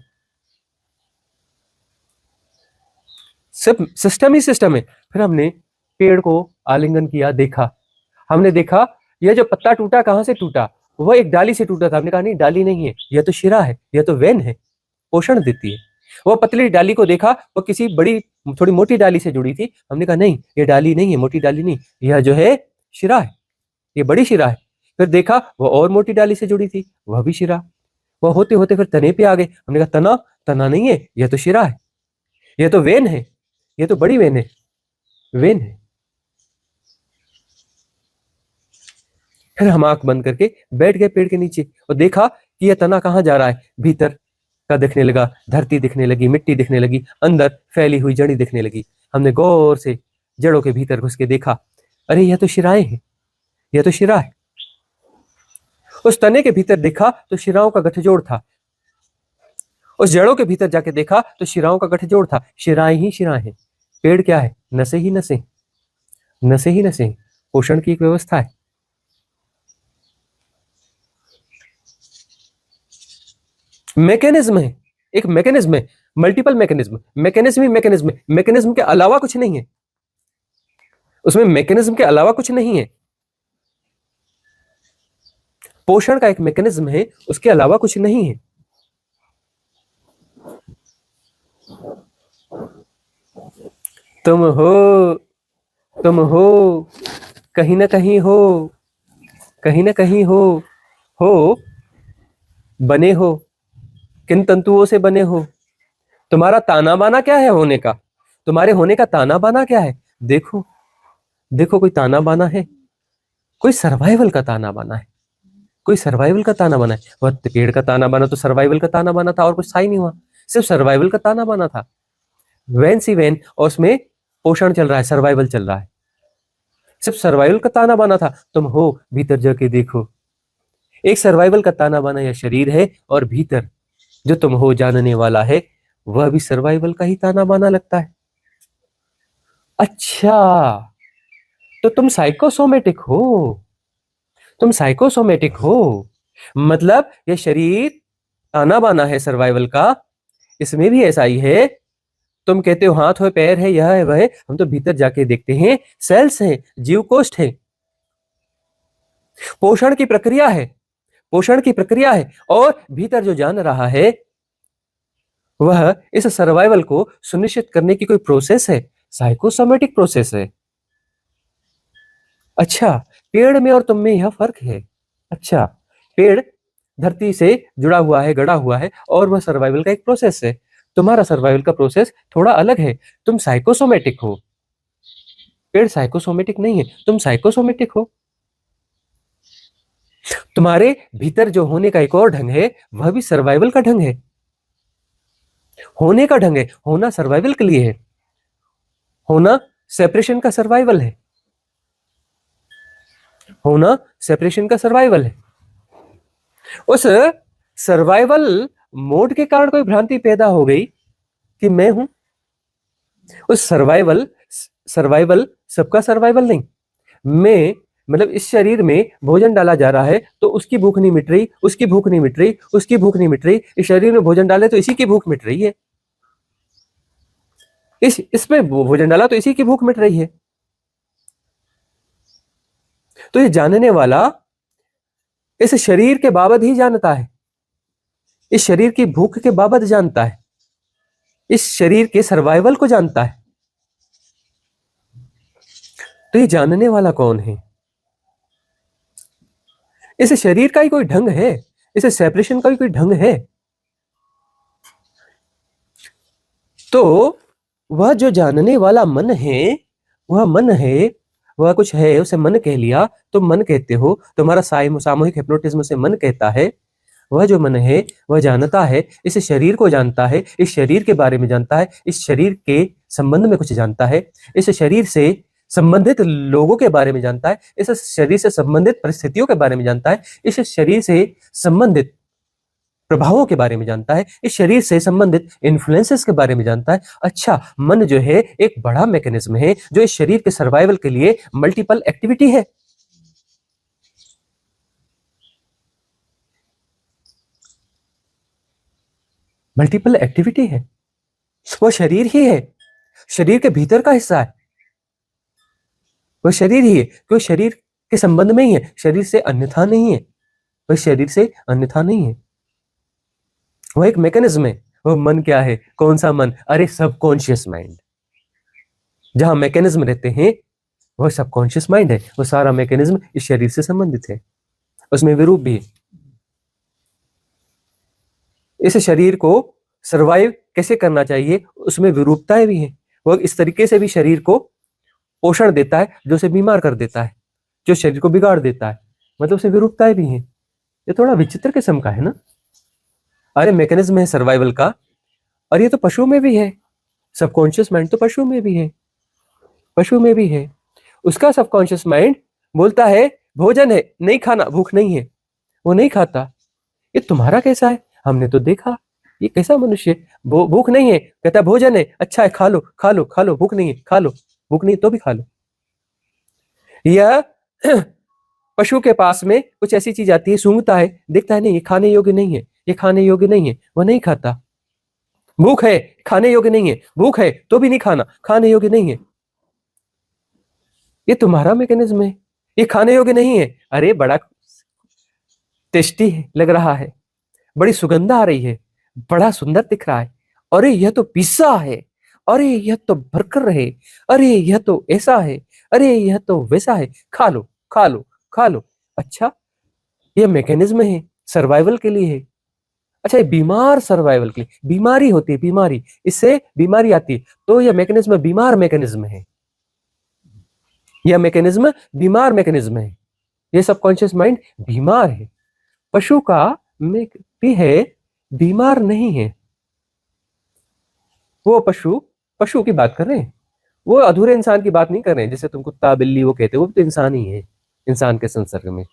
सिर्फ सिस्टम ही सिस्टम है। फिर हमने पेड़ को आलिंगन किया, देखा, हमने देखा यह जो पत्ता टूटा कहां से टूटा, वह एक डाली से टूटा था। हमने कहा नहीं, डाली नहीं है, यह तो शिरा है, यह तो वेन है, पोषण देती है। वह पतली डाली को देखा, वह किसी बड़ी थोड़ी मोटी डाली से जुड़ी थी। हमने कहा नहीं, ये डाली नहीं है, मोटी डाली नहीं, यह जो है शिरा है, ये बड़ी शिरा है। फिर देखा वह और मोटी डाली से जुड़ी थी, वह भी शिरा। वह होते होते फिर तने पे आ गए। हमने कहा तना, तना नहीं है, यह तो शिरा है, यह तो वेन है, यह तो बड़ी वेन है, वेन है। फिर हम आंख बंद करके बैठ गए पेड़ के नीचे और देखा कि यह तना कहाँ जा रहा है, भीतर का दिखने लगा, धरती दिखने लगी, मिट्टी दिखने लगी, अंदर फैली हुई जड़ी दिखने लगी। हमने गौर से जड़ों के भीतर घुस के देखा, अरे यह तो शिराएं हैं, यह तो शिरा है। उस तने के भीतर देखा तो शिराओं का गठजोड़ था। उस जड़ों के भीतर जाके देखा तो शिराओं का गठजोड़ था। शिराएं ही शिराएं हैं। पेड़ क्या है? नसें ही नसें, नसें ही नसें, पोषण की एक व्यवस्था है। मैकेनिज्म है, एक मैकेनिज्म है, मल्टीपल मैकेनिज्म, मैकेनिज्म ही मैकेनिज्म है, मैकेनिज्म के अलावा कुछ नहीं है उसमें, मैकेनिज्म के अलावा कुछ नहीं है। पोषण का एक मैकेनिज्म है, उसके अलावा कुछ नहीं है। तुम हो, तुम हो, कहीं ना कहीं हो, कहीं ना कहीं हो, बने हो, किन तंतुओं से बने हो? तुम्हारा ताना बाना क्या है होने का? तुम्हारे होने का ताना बाना क्या है? देखो, देखो, कोई ताना बाना है? कोई सर्वाइवल का ताना बाना है, कोई सर्वाइवल का ताना बाना है। वह पेड़ का ताना बाना तो सर्वाइवल का ताना बाना था, और कुछ था ही नहीं हुआ, सिर्फ सर्वाइवल का ताना बाना था। वैन सी वैन, और उसमें पोषण चल रहा है, सर्वाइवल चल रहा है, सिर्फ सर्वाइवल का ताना बाना था। तुम हो, भीतर जाके देखो, एक सर्वाइवल का ताना बाना यह शरीर है, और भीतर जो तुम हो जानने वाला है वह भी सर्वाइवल का ही ताना बाना लगता है। अच्छा, तो तुम साइकोसोमेटिक हो, तुम साइकोसोमेटिक हो, मतलब यह शरीर ताना बाना है सर्वाइवल का, इसमें भी ऐसा ही है। तुम कहते हो हाथ हो, पैर है, यह है, वह है, हम तो भीतर जाके देखते हैं, सेल्स हैं, जीव कोष्ठ है, पोषण की प्रक्रिया है, पोषण की प्रक्रिया है, और भीतर जो जान रहा है वह इस सर्वाइवल को सुनिश्चित करने की कोई प्रोसेस है, साइकोसोमेटिक प्रोसेस है। अच्छा, पेड़ में और तुम में यह फर्क है। अच्छा, पेड़ धरती से जुड़ा हुआ है, गड़ा हुआ है, और वह सर्वाइवल का एक प्रोसेस है। तुम्हारा सर्वाइवल का प्रोसेस थोड़ा अलग है, तुम साइकोसोमेटिक हो, पेड़ साइकोसोमेटिक नहीं है, तुम साइकोसोमेटिक हो। तुम्हारे भीतर जो होने का एक और ढंग है वह भी सर्वाइवल का ढंग है, होने का ढंग है। होना सर्वाइवल के लिए है, होना सेपरेशन का सर्वाइवल है, होना सेपरेशन का सर्वाइवल है। उस सर्वाइवल मोड के कारण कोई भ्रांति पैदा हो गई कि मैं हूं, उस सर्वाइवल, सर्वाइवल सबका सर्वाइवल नहीं। मैं मतलब इस शरीर में भोजन डाला जा रहा है तो उसकी भूख नहीं मिट रही, उसकी भूख नहीं मिट रही, उसकी भूख नहीं मिट रही, इस शरीर में भोजन डाले तो इसी की भूख मिट रही है, इसमें भोजन डाला तो इसी की भूख मिट रही है। तो ये जानने वाला इस शरीर के बाबत ही जानता है, इस शरीर की भूख के बाबत जानता है, इस शरीर के सर्वाइवल को जानता है। तो ये जानने वाला कौन है? इस शरीर का ही कोई ढंग है, इस सेपरेशन का ही कोई ढंग है। तो वह जो जानने वाला मन है, वह मन है, वह कुछ है, उसे मन कह लिया, तुम मन कहते हो, तुम्हारा सामूहिक हिप्नोटिज्म से मन कहता है। वह जो मन है वह जानता है, इस शरीर को जानता है, इस शरीर के बारे में जानता है, इस शरीर के संबंध में कुछ जानता है, इस शरीर से संबंधित लोगों के बारे में जानता है, इस शरीर से संबंधित परिस्थितियों के बारे में जानता है, इस शरीर से संबंधित प्रभावों के बारे में जानता है, इस शरीर से संबंधित इन्फ्लुएंसेस के बारे में जानता है। अच्छा, मन जो है एक बड़ा मैकेनिज्म है जो इस शरीर के सर्वाइवल के लिए मल्टीपल एक्टिविटी है। मल्टीपल एक्टिविटी है, वह शरीर ही है, शरीर के भीतर का हिस्सा है, वह शरीर ही है, क्यों शरीर के संबंध में ही है, शरीर से अन्यथा नहीं है, वह शरीर से अन्यथा नहीं है, वह एक मैकेनिज्म है। वह मन क्या है? कौन सा मन? अरे सबकॉन्शियस माइंड, जहां मैकेनिज्म रहते हैं वह सबकॉन्शियस माइंड है। वो सारा मैकेनिज्म इस शरीर से संबंधित है, उसमें विरूप भी है। इस शरीर को सरवाइव कैसे करना चाहिए उसमें विरूपताएं भी हैं। वह इस तरीके से भी शरीर को पोषण देता है जो उसे बीमार कर देता है, जो शरीर को बिगाड़ देता है, मतलब उसे विरूपताएं भी हैं। ये थोड़ा विचित्र किस्म का है ना। अरे मैकेनिज्म है सर्वाइवल का, और ये तो पशु में भी है। सबकॉन्शियस माइंड तो पशु में भी है, पशु में भी है। उसका सबकॉन्शियस माइंड बोलता है भोजन है, नहीं खाना, भूख नहीं है, वो नहीं खाता। ये तुम्हारा कैसा है, हमने तो देखा ये कैसा मनुष्य है। भूख नहीं है, कहता है भोजन है, अच्छा है, खा लो खा लो खा लो, भूख नहीं है खा लो, भूख नहीं तो भी खा लो। या पशु के पास में कुछ ऐसी चीज आती है, सूंघता है, देखता है नहीं ये खाने योग्य नहीं है, ये खाने योग्य नहीं है, वो नहीं खाता। भूख है, खाने योग्य नहीं है, भूख है तो भी नहीं खाना, खाने योग्य नहीं है। ये तुम्हारा मैकेनिज्म है, ये खाने योग्य नहीं है। अरे बड़ा टेस्टी लग रहा है, बड़ी सुगंध आ रही है, बड़ा सुंदर दिख रहा है, अरे यह तो पिज्जा है, अरे यह तो बर्गर है, अरे यह तो ऐसा है, अरे यह तो वैसा है, खा लो खा लो खा लो। अच्छा, यह मैकेनिज्म है, सर्वाइवल के लिए है। अच्छा, ये बीमार सर्वाइवल के लिए, बीमारी होती है, बीमारी, इससे बीमारी आती है, तो यह मैकेनिज्म बीमार मैकेनिज्म है, यह मैकेनिज्म बीमार मैकेनिज्म है। यह सबकॉन्शियस माइंड बीमार है। पशु का भी है, बीमार नहीं है। वो पशु की बात कर रहे हैं, वो अधूरे इंसान की बात नहीं कर रहे हैं। जैसे तुम कुत्ता बिल्ली वो कहते हो, वो तो इंसान ही है, इंसान के संसर्ग में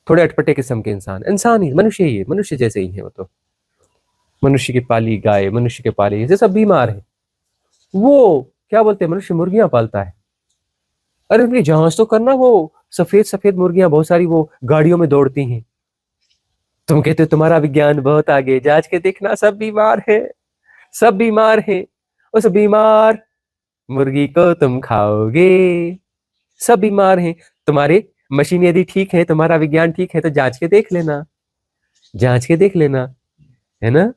थोड़े अटपटे किस्म के इंसान, इंसान ही, मनुष्य ही है, मनुष्य जैसे ही है। वो तो मनुष्य की पाली गाय, मनुष्य के पाली, जैसे सब बीमार है। वो क्या बोलते हैं, मनुष्य मुर्गियां पालता है। अरे उनकी जांच तो करना, वो सफेद सफेद मुर्गियां बहुत सारी वो गाड़ियों में दौड़ती हैं। तुम कहते हो तुम्हारा विज्ञान बहुत आगे, जांच के देखना, सब बीमार है, सब बीमार है। उस बीमार मुर्गी को तुम खाओगे, सब बीमार हैं। तुम्हारे मशीन यदि ठीक है, तुम्हारा विज्ञान ठीक है, तो जांच के देख लेना, जांच के देख लेना, है ना।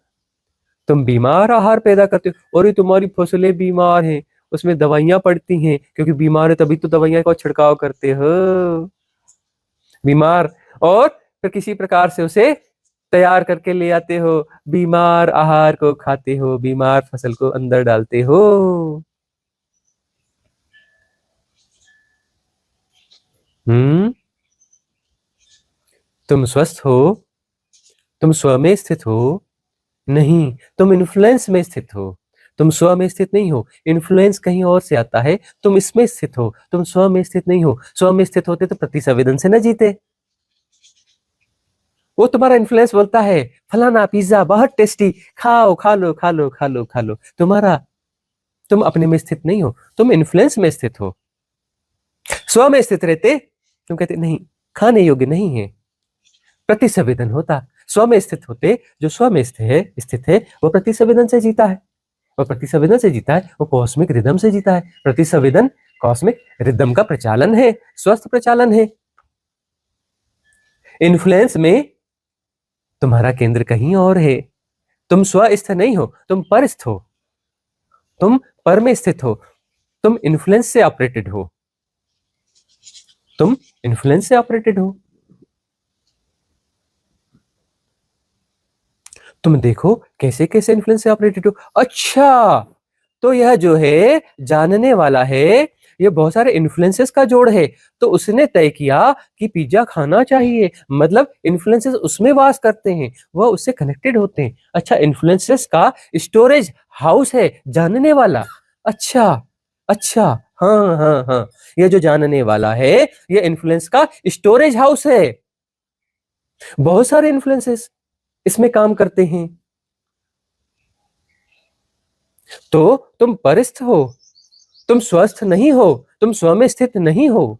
तुम बीमार आहार पैदा करते हो, और ये तुम्हारी फसलें बीमार हैं, उसमें दवाइयां पड़ती हैं, क्योंकि बीमार है तभी तो दवाइयां का छिड़काव करते हो। बीमार, और फिर किसी प्रकार से उसे तैयार करके ले आते हो, बीमार आहार को खाते हो, बीमार फसल को अंदर डालते हो। तुम स्वस्थ हो, तुम स्व में स्थित हो, नहीं, तुम इन्फ्लुएंस में स्थित हो। तुम स्व में स्थित नहीं हो, इन्फ्लुएंस कहीं और से आता है, तुम इसमें स्थित हो, तुम स्व में स्थित नहीं हो। स्व में स्थित होते तो प्रतिसंवेदन से न जीते। वो तुम्हारा इन्फ्लुएंस बोलता है फलाना पिज्जा बहुत टेस्टी, खाओ खा लो खा लो खा लो खा लो। तुम अपने में स्थित नहीं हो, तुम इन्फ्लुएंस में स्थित हो। स्व में स्थित रहते तुम कहते नहीं, खाने योग्य नहीं है, प्रतिसंवेदन होता। स्व में स्थित होते, जो स्व में स्थित है वो प्रतिसंवेदन से जीता है, वो प्रतिसंवेदन से जीता है, वो कॉस्मिक रिदम से जीता है। प्रतिसंवेदन कॉस्मिक रिदम का प्रचालन है, स्वस्थ प्रचालन है। इन्फ्लुएंस में तुम्हारा केंद्र कहीं और है, तुम स्वस्थ नहीं हो, तुम परस्थ हो, तुम पर में स्थित हो, तुम इन्फ्लुएंस से ऑपरेटेड हो, तुम इन्फ्लुएंस से ऑपरेटेड हो। तुम देखो कैसे कैसे इन्फ्लुएंस से ऑपरेटेड हो। अच्छा, तो यह जो है जानने वाला है, ये बहुत सारे इन्फ्लुएंसेस का जोड़ है। तो उसने तय किया कि पिज्जा खाना चाहिए, मतलब इन्फ्लुएंसेस उसमें वास करते हैं, वह उससे कनेक्टेड होते हैं। अच्छा, इन्फ्लुएंसेस का स्टोरेज हाउस है जानने वाला। अच्छा अच्छा, हाँ हाँ हाँ, ये जो जानने वाला है, ये इन्फ्लुएंस का स्टोरेज हाउस है। बहुत सारे इन्फ्लुएंसेस इसमें काम करते हैं। तो तुम परस्थ हो, तुम स्वस्थ नहीं हो, तुम स्व में स्थित नहीं हो।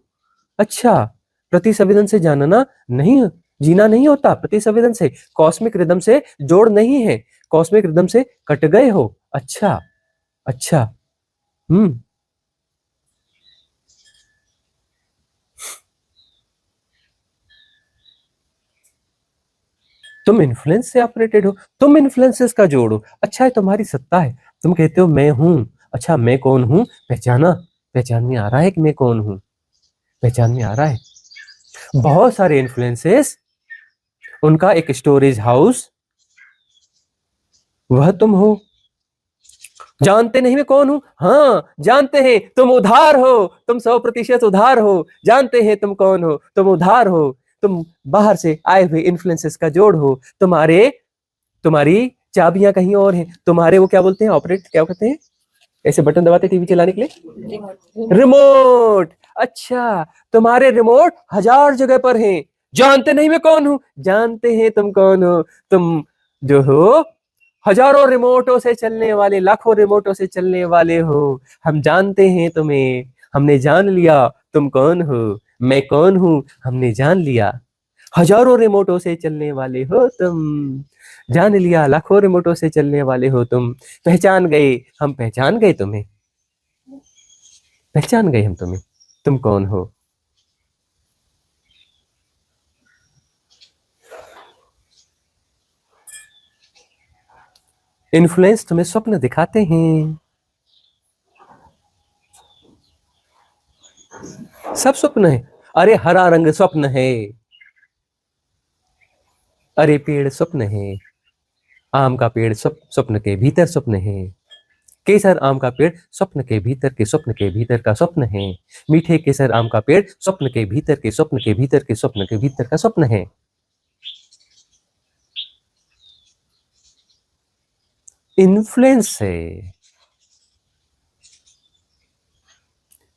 अच्छा, प्रतिसंवेदन से जानना नहीं, जीना नहीं होता, प्रतिसंवेदन से, कॉस्मिक रिदम से जोड़ नहीं है, कॉस्मिक रिदम से कट गए हो। अच्छा अच्छा, तुम इन्फ्लुएंस से ऑपरेटेड हो, तुम इन्फ्लुएंसेस का जोड़ हो। अच्छा है, तुम्हारी सत्ता है, तुम कहते हो मैं हूं। अच्छा, मैं कौन हूं, पहचाना, पहचान में आ रहा है कि मैं कौन हूं, पहचान में आ रहा है। बहुत सारे इन्फ्लुएंसेस, उनका एक स्टोरेज हाउस, वह तुम हो। जानते नहीं मैं कौन हूं, हाँ जानते हैं, तुम उधार हो, तुम 100% उधार हो। जानते हैं तुम कौन हो, तुम उधार हो, तुम बाहर से आए हुए इन्फ्लुएंसेस का जोड़ हो, तुम्हारी चाबियां कहीं और हैं, तुम्हारे वो क्या बोलते हैं, ऑपरेट क्या कहते हैं, ऐसे बटन दबाते टीवी चलाने के लिए, रिमोट। अच्छा, तुम्हारे रिमोट 1000 जगह पर हैं। जानते नहीं मैं कौन हूं, जानते हैं तुम कौन हो। तुम जो हो हजारों रिमोटों से चलने वाले, लाखों रिमोटों से चलने वाले हो। हम जानते हैं तुम्हें, हमने जान लिया तुम कौन हो, मैं कौन हूं, हमने जान लिया। हजारों रिमोटों से चलने वाले हो तुम, जान लिया लाखों रिमोटों से चलने वाले हो तुम। पहचान गए, हम पहचान गए तुम्हें, पहचान गए हम तुम्हें, तुम कौन हो। इन्फ्लुएंस तुम्हें स्वप्न दिखाते हैं, सब स्वप्न है। अरे हरा रंग स्वप्न है, अरे पेड़ स्वप्न है, आम का पेड़ स्वप्न के भीतर स्वप्न है। केसर आम का पेड़ स्वप्न के भीतर के स्वप्न के भीतर का स्वप्न है। मीठे केसर आम का पेड़ स्वप्न के भीतर के स्वप्न के भीतर के स्वप्न के भीतर का स्वप्न है। इन्फ्लुएंस है,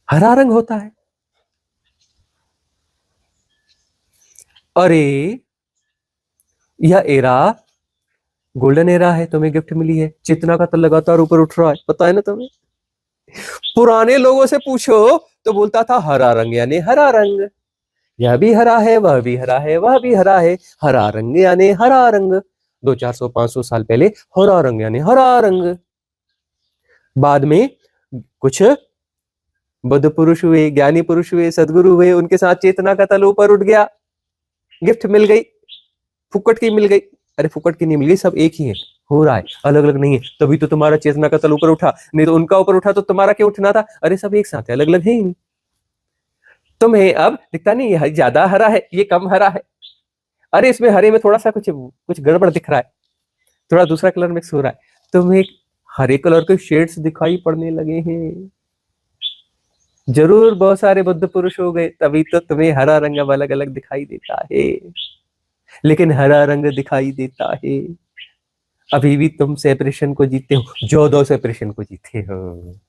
हरा रंग होता है। अरे यह एरा गोल्डन एरा है, तुम्हें गिफ्ट मिली है। चेतना का तो लगातार ऊपर उठ रहा है, पता है ना तुम्हें। पुराने लोगों से पूछो तो बोलता था हरा रंग यानी हरा रंग, यह भी हरा है, वह भी हरा है, वह भी हरा है, हरा रंग यानी हरा रंग। 200-400-500 साल पहले हरा रंग यानी हरा रंग। बाद में कुछ बुद्ध पुरुष हुए, ज्ञानी पुरुष हुए, सदगुरु हुए, उनके साथ चेतना का तल ऊपर उठ गया, गिफ्ट मिल गई, फुकट की मिल गई। अरे फुकट की नहीं मिल गई, सब एक ही है, हो रहा है, अलग अलग नहीं है। तभी तो तुम्हारा चेतना का तल ऊपर उठा, नहीं तो उनका ऊपर उठा तो तुम्हारा क्यों उठना था। अरे सब एक साथ है, अलग अलग है ही नहीं। तुम्हें अब दिखता नहीं ये ज्यादा हरा है, ये कम हरा है। अरे इसमें हरे में थोड़ा सा कुछ कुछ गड़बड़ दिख रहा है, थोड़ा दूसरा कलर मिक्स हो रहा है। तुम्हें हरे कलर के शेड्स दिखाई पड़ने लगे हैं। जरूर बहुत सारे बुद्ध पुरुष हो गए, तभी तो तुम्हें हरा रंग अब अलग अलग दिखाई देता है, लेकिन हरा रंग दिखाई देता है। अभी भी तुम सेपरेशन को जीते हो, जो दो सेपरेशन को जीते हो।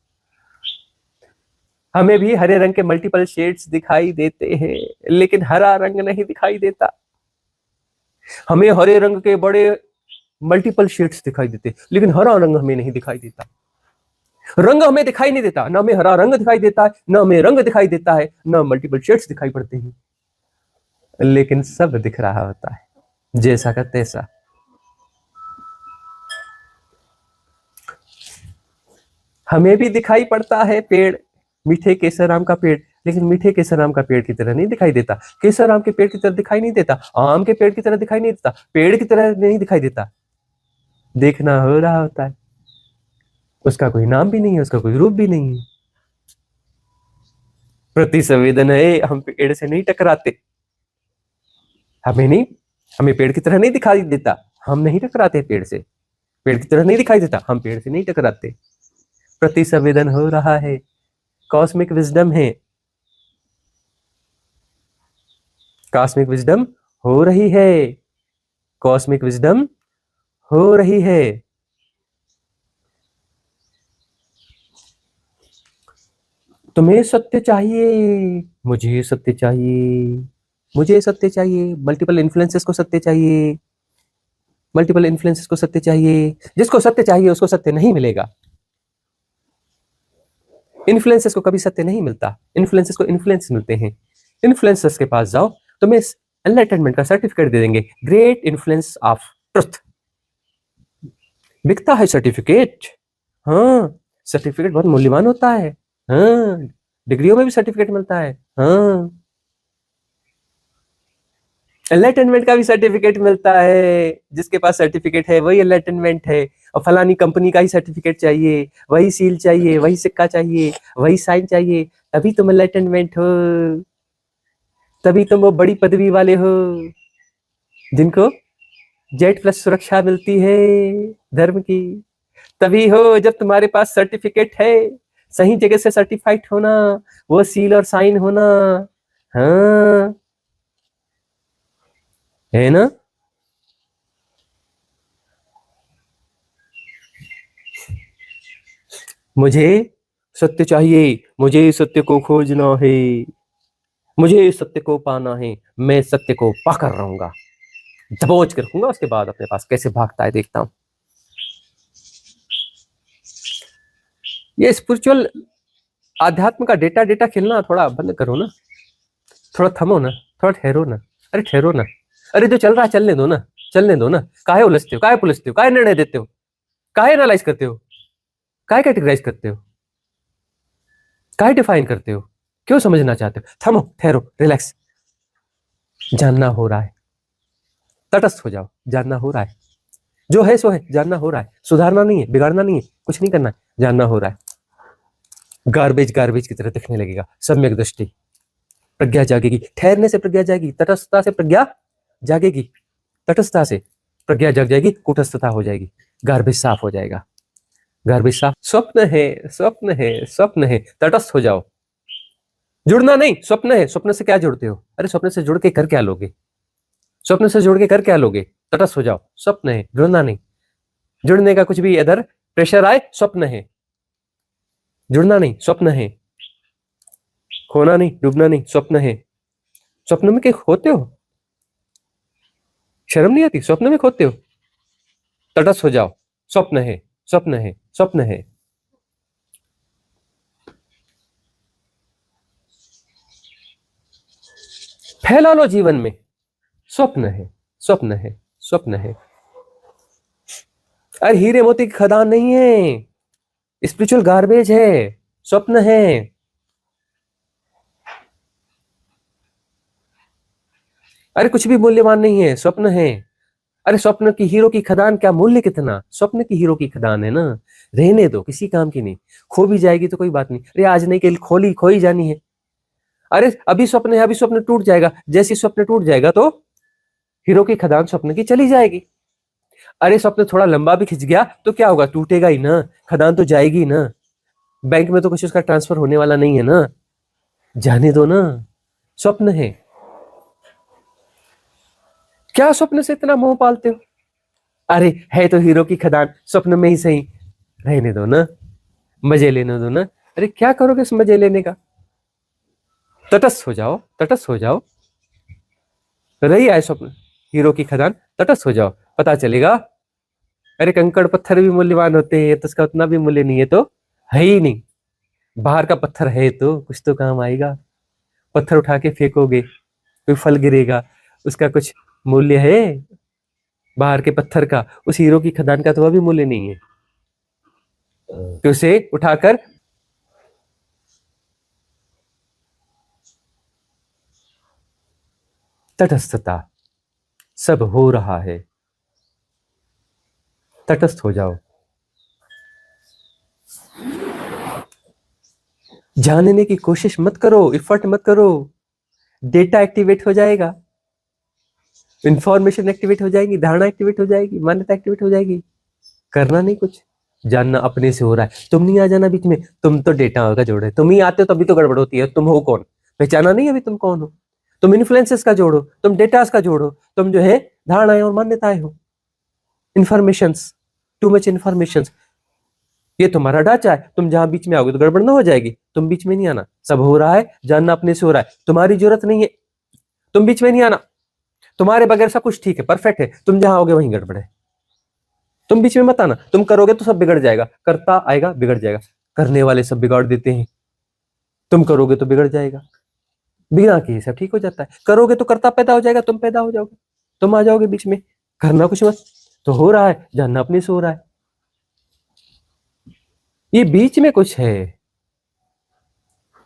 हमें भी हरे रंग के मल्टीपल शेड्स दिखाई देते हैं, लेकिन हरा रंग नहीं दिखाई देता। हमें हरे रंग के बड़े मल्टीपल शेड्स दिखाई देते, लेकिन हरा रंग हमें नहीं दिखाई देता। रंग हमें दिखाई नहीं देता, न हमें हरा रंग दिखाई देता है, न हमें रंग दिखाई देता है, न मल्टीपल शेड्स दिखाई पड़ते हैं, लेकिन सब दिख रहा होता है, जैसा का तैसा। हमें भी दिखाई पड़ता है पेड़, मीठे केसर आम का पेड़, लेकिन मीठे केसर आम का पेड़ की तरह नहीं दिखाई देता। केसर आम के पेड़ की तरह दिखाई नहीं देता, आम के पेड़ की तरह दिखाई नहीं देता, पेड़ की तरह नहीं दिखाई देता। देखना हो रहा होता है, उसका कोई नाम भी नहीं है, उसका कोई रूप भी नहीं है। प्रति संवेदन है, हम पेड़ से नहीं टकराते, हमें नहीं, हमें पेड़ की तरह नहीं दिखाई देता, हम नहीं टकराते पेड़ से। पेड़ की तरह नहीं दिखाई देता, हम पेड़ से नहीं टकराते। प्रति संवेदन हो रहा है, कॉस्मिक विजडम है, कॉस्मिक विजडम हो रही है, कॉस्मिक विजडम हो रही है। तुम्हें सत्य चाहिए, मुझे सत्य चाहिए, मुझे सत्य चाहिए, मल्टीपल इन्फ्लुएंसेस को सत्य चाहिए, मल्टीपल इन्फ्लुएंसेस को सत्य चाहिए। जिसको सत्य चाहिए उसको सत्य नहीं मिलेगा। इन्फ्लुएंसेस को कभी सत्य नहीं मिलता, इन्फ्लुएंसेस को इन्फ्लुएंस मिलते हैं। इन्फ्लुएंसर्स के पास जाओ, तुम्हें एनलाइटनमेंट का सर्टिफिकेट दे देंगे, ग्रेट इन्फ्लुएंस ऑफ ट्रुथ। बिकता है सर्टिफिकेट, हाँ, सर्टिफिकेट बहुत मूल्यवान होता है, हाँ, डिग्रियों में भी सर्टिफिकेट मिलता है, हाँ, एनलाइटनमेंट का भी सर्टिफिकेट मिलता है। जिसके पास सर्टिफिकेट है वही एनलाइटनमेंट है। और फलानी कंपनी का ही सर्टिफिकेट चाहिए, वही सील चाहिए, वही सिक्का चाहिए, वही साइन चाहिए, तभी तुम एनलाइटनमेंट हो, तभी तुम वो बड़ी पदवी वाले हो जिनको जेड प्लस सुरक्षा मिलती है धर्म की। तभी हो जब तुम्हारे पास सर्टिफिकेट है, सही जगह से सर्टिफाइड होना, वो सील और साइन होना, हाँ। है ना? मुझे सत्य चाहिए, मुझे सत्य को खोजना है, मुझे सत्य को पाना है, मैं सत्य को पाकर रहूंगा, दबोच के रखूंगा उसके बाद अपने पास, कैसे भागता है देखता हूं। ये स्पिरिचुअल आध्यात्म का डेटा डेटा खेलना थोड़ा बंद करो ना, थोड़ा थमो ना, थोड़ा ठहरो ना, अरे ठहरो ना, अरे जो चल रहा है चलने दो ना, चलने दो ना, काहे उलझते हो, काहे पुलझते हो, काहे निर्णय देते हो, काहे एनालाइज करते हो, काहे कैटेगराइज करते हो, काहे डिफाइन करते हो, क्यों समझना चाहते हो? थमो, ठहरो, रिलैक्स, जानना हो रहा है, तटस्थ हो जाओ, जानना हो रहा है, जो है सो है, जानना हो रहा है, सुधारना नहीं है, बिगाड़ना नहीं है, कुछ नहीं करना है, जानना हो रहा है। गार्बेज गार्बेज की तरह दिखने लगेगा, सम्यक दृष्टि, प्रज्ञा जागेगी, ठहरने से प्रज्ञा जाएगी, तटस्थता से प्रज्ञा जागेगी, तटस्थता से प्रज्ञा जग जाएगी, कूटस्थता हो जाएगी, गार्बेज साफ हो जाएगा, गार्बेज साफ। स्वप्न है, स्वप्न है, स्वप्न है, तटस्थ हो जाओ, जुड़ना नहीं, स्वप्न है, स्वप्न से क्या जुड़ते हो, अरे स्वप्न से जुड़ के कर क्या लोगे, स्वप्न से जुड़ के कर क्या लोगे, तटस्थ हो जाओ, स्वप्न है, जुड़ना नहीं, जुड़ने का कुछ भी इधर प्रेशर आए, स्वप्न है, जुड़ना नहीं, स्वप्न है, खोना नहीं, डूबना नहीं, स्वप्न है, स्वप्न में क्या खोते हो, शर्म नहीं आती, स्वप्न में खोते हो, तटस्थ हो जाओ, स्वप्न है, स्वप्न है, स्वप्न है। फैला लो जीवन में, स्वप्न है, स्वप्न है, स्वप्न है। अरे हीरे मोती की खदान नहीं है, स्पिरिचुअल गार्बेज है, स्वप्न है। अरे कुछ भी मूल्यवान नहीं है, स्वप्न है। अरे स्वप्न की हीरो की खदान, क्या मूल्य कितना, स्वप्न की हीरो की खदान है ना, रहने दो, किसी काम की नहीं, खो भी जाएगी तो कोई बात नहीं, अरे आज नहीं कल खोली खोई जानी है। अरे अभी स्वप्न है, अभी स्वप्न टूट जाएगा, जैसे स्वप्न टूट जाएगा तो हीरो की खदान स्वप्न की चली जाएगी। अरे स्वप्न थोड़ा लंबा भी खिंच गया तो क्या होगा, टूटेगा ही ना, खदान तो जाएगी ना, बैंक में तो कुछ उसका ट्रांसफर होने वाला नहीं है ना, जाने दो ना, स्वप्न है। क्या स्वप्न से इतना मोह पालते हो, अरे है तो हीरो की खदान, स्वप्न में ही सही, रहने दो ना, मजे लेने दो ना। अरे क्या करोगे इस मजे लेने का, तटस्थ हो जाओ, तटस्थ हो जाओ, रही आए स्वप्न हीरो की खदान, तटस्थ हो जाओ, पता चलेगा। अरे कंकड़ पत्थर भी मूल्यवान होते हैं, तो उसका उतना भी मूल्य नहीं है तो है ही नहीं, बाहर का पत्थर है तो कुछ तो काम आएगा, पत्थर उठा के फेंकोगे कोई फल गिरेगा, उसका कुछ मूल्य है, बाहर के पत्थर का, उस हीरो की खदान का तो वह भी मूल्य नहीं है, तो उसे उठाकर तटस्थता, सब हो रहा है, तटस्थ हो जाओ, जानने की कोशिश मत करो, इफर्ट मत करो, डेटा एक्टिवेट हो जाएगा, इंफॉर्मेशन एक्टिवेट हो जाएगी, धारणा एक्टिवेट हो जाएगी, मान्यता एक्टिवेट हो जाएगी, करना नहीं कुछ, जानना अपने से हो रहा है, तुम नहीं आ जाना बीच में, तुम तो डेटा का जोड़ है, तुम ही आते हो तभी तो गड़बड़ होती है, तुम हो कौन, पहचाना नहीं अभी तुम कौन हो, तुम इन्फ्लुएंसेस का जोड़ो, तुम डेटास का जोड़ो, तुम जो है धारणाएं और मान्यताएं हो, इन्फॉर्मेशन, टू मच इन्फॉर्मेशन, ये तुम्हारा ढांचा है, तुम जहां बीच में आओगे तो गड़बड़ ना हो जाएगी, तुम बीच में नहीं आना, सब हो रहा है, जानना अपने से हो रहा है, तुम्हारी जरूरत नहीं है, तुम बीच में नहीं आना, तुम्हारे बगैर सब कुछ ठीक है, परफेक्ट है, तुम जहां आओगे वहीं गड़बड़ है, तुम बीच में मत आना, तुम करोगे तो सब बिगड़ जाएगा, करता आएगा बिगड़ जाएगा, करने वाले सब बिगाड़ देते हैं, तुम करोगे तो बिगड़ जाएगा, बिना किए सब ठीक हो जाता है, करोगे तो करता पैदा हो जाएगा, तुम पैदा हो जाओगे, तुम आ जाओगे बीच में, करना कुछ मत, तो हो रहा है, जानना अपने से हो रहा है, ये बीच में कुछ है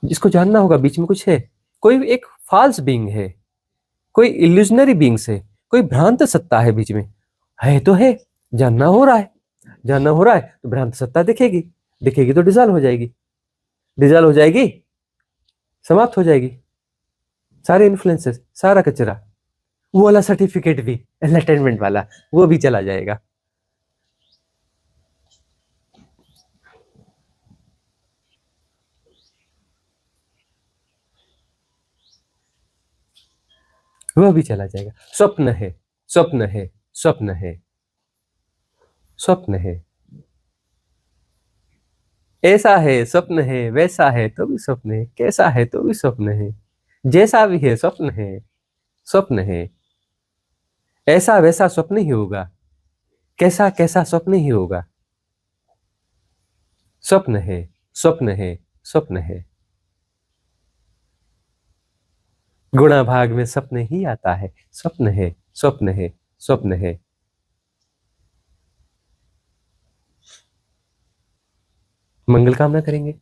जिसको जानना होगा, बीच में कुछ है, कोई एक फॉल्स बीइंग है, कोई इल्यूजनरी बीइंग्स है, कोई भ्रांत सत्ता है बीच में, है तो है, जानना हो रहा है, जानना हो रहा है तो भ्रांत सत्ता दिखेगी, दिखेगी तो डिजॉल्व हो जाएगी, डिजॉल्व हो जाएगी, समाप्त हो जाएगी, सारे इन्फ्लुएंसेस, सारा कचरा, वो वाला सर्टिफिकेट भी, एंटरटेनमेंट वाला, वो भी चला जाएगा, वह भी चला जाएगा। स्वप्न है, स्वप्न है, स्वप्न है, स्वप्न है। ऐसा है स्वप्न है, वैसा है तो भी स्वप्न है, कैसा है तो भी स्वप्न है, जैसा भी है स्वप्न है, स्वप्न है। ऐसा वैसा स्वप्न ही होगा, कैसा कैसा स्वप्न ही होगा। स्वप्न है, स्वप्न है, स्वप्न है। गुणा भाग में स्वप्न ही आता है। स्वप्न है, स्वप्न है, स्वप्न है। मंगल कामना करेंगे।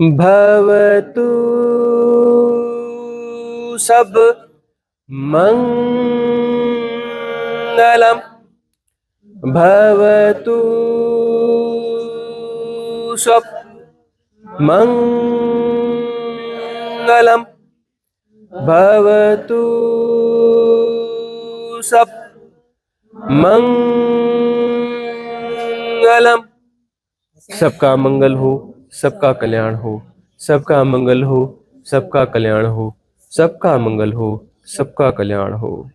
भवतु सब मंगलम, भवतु सब मंगलम, भवतु सब मंगलम। सबका मंगल हो, सबका कल्याण हो, सबका मंगल हो, सबका कल्याण हो, सबका मंगल हो, सबका कल्याण हो।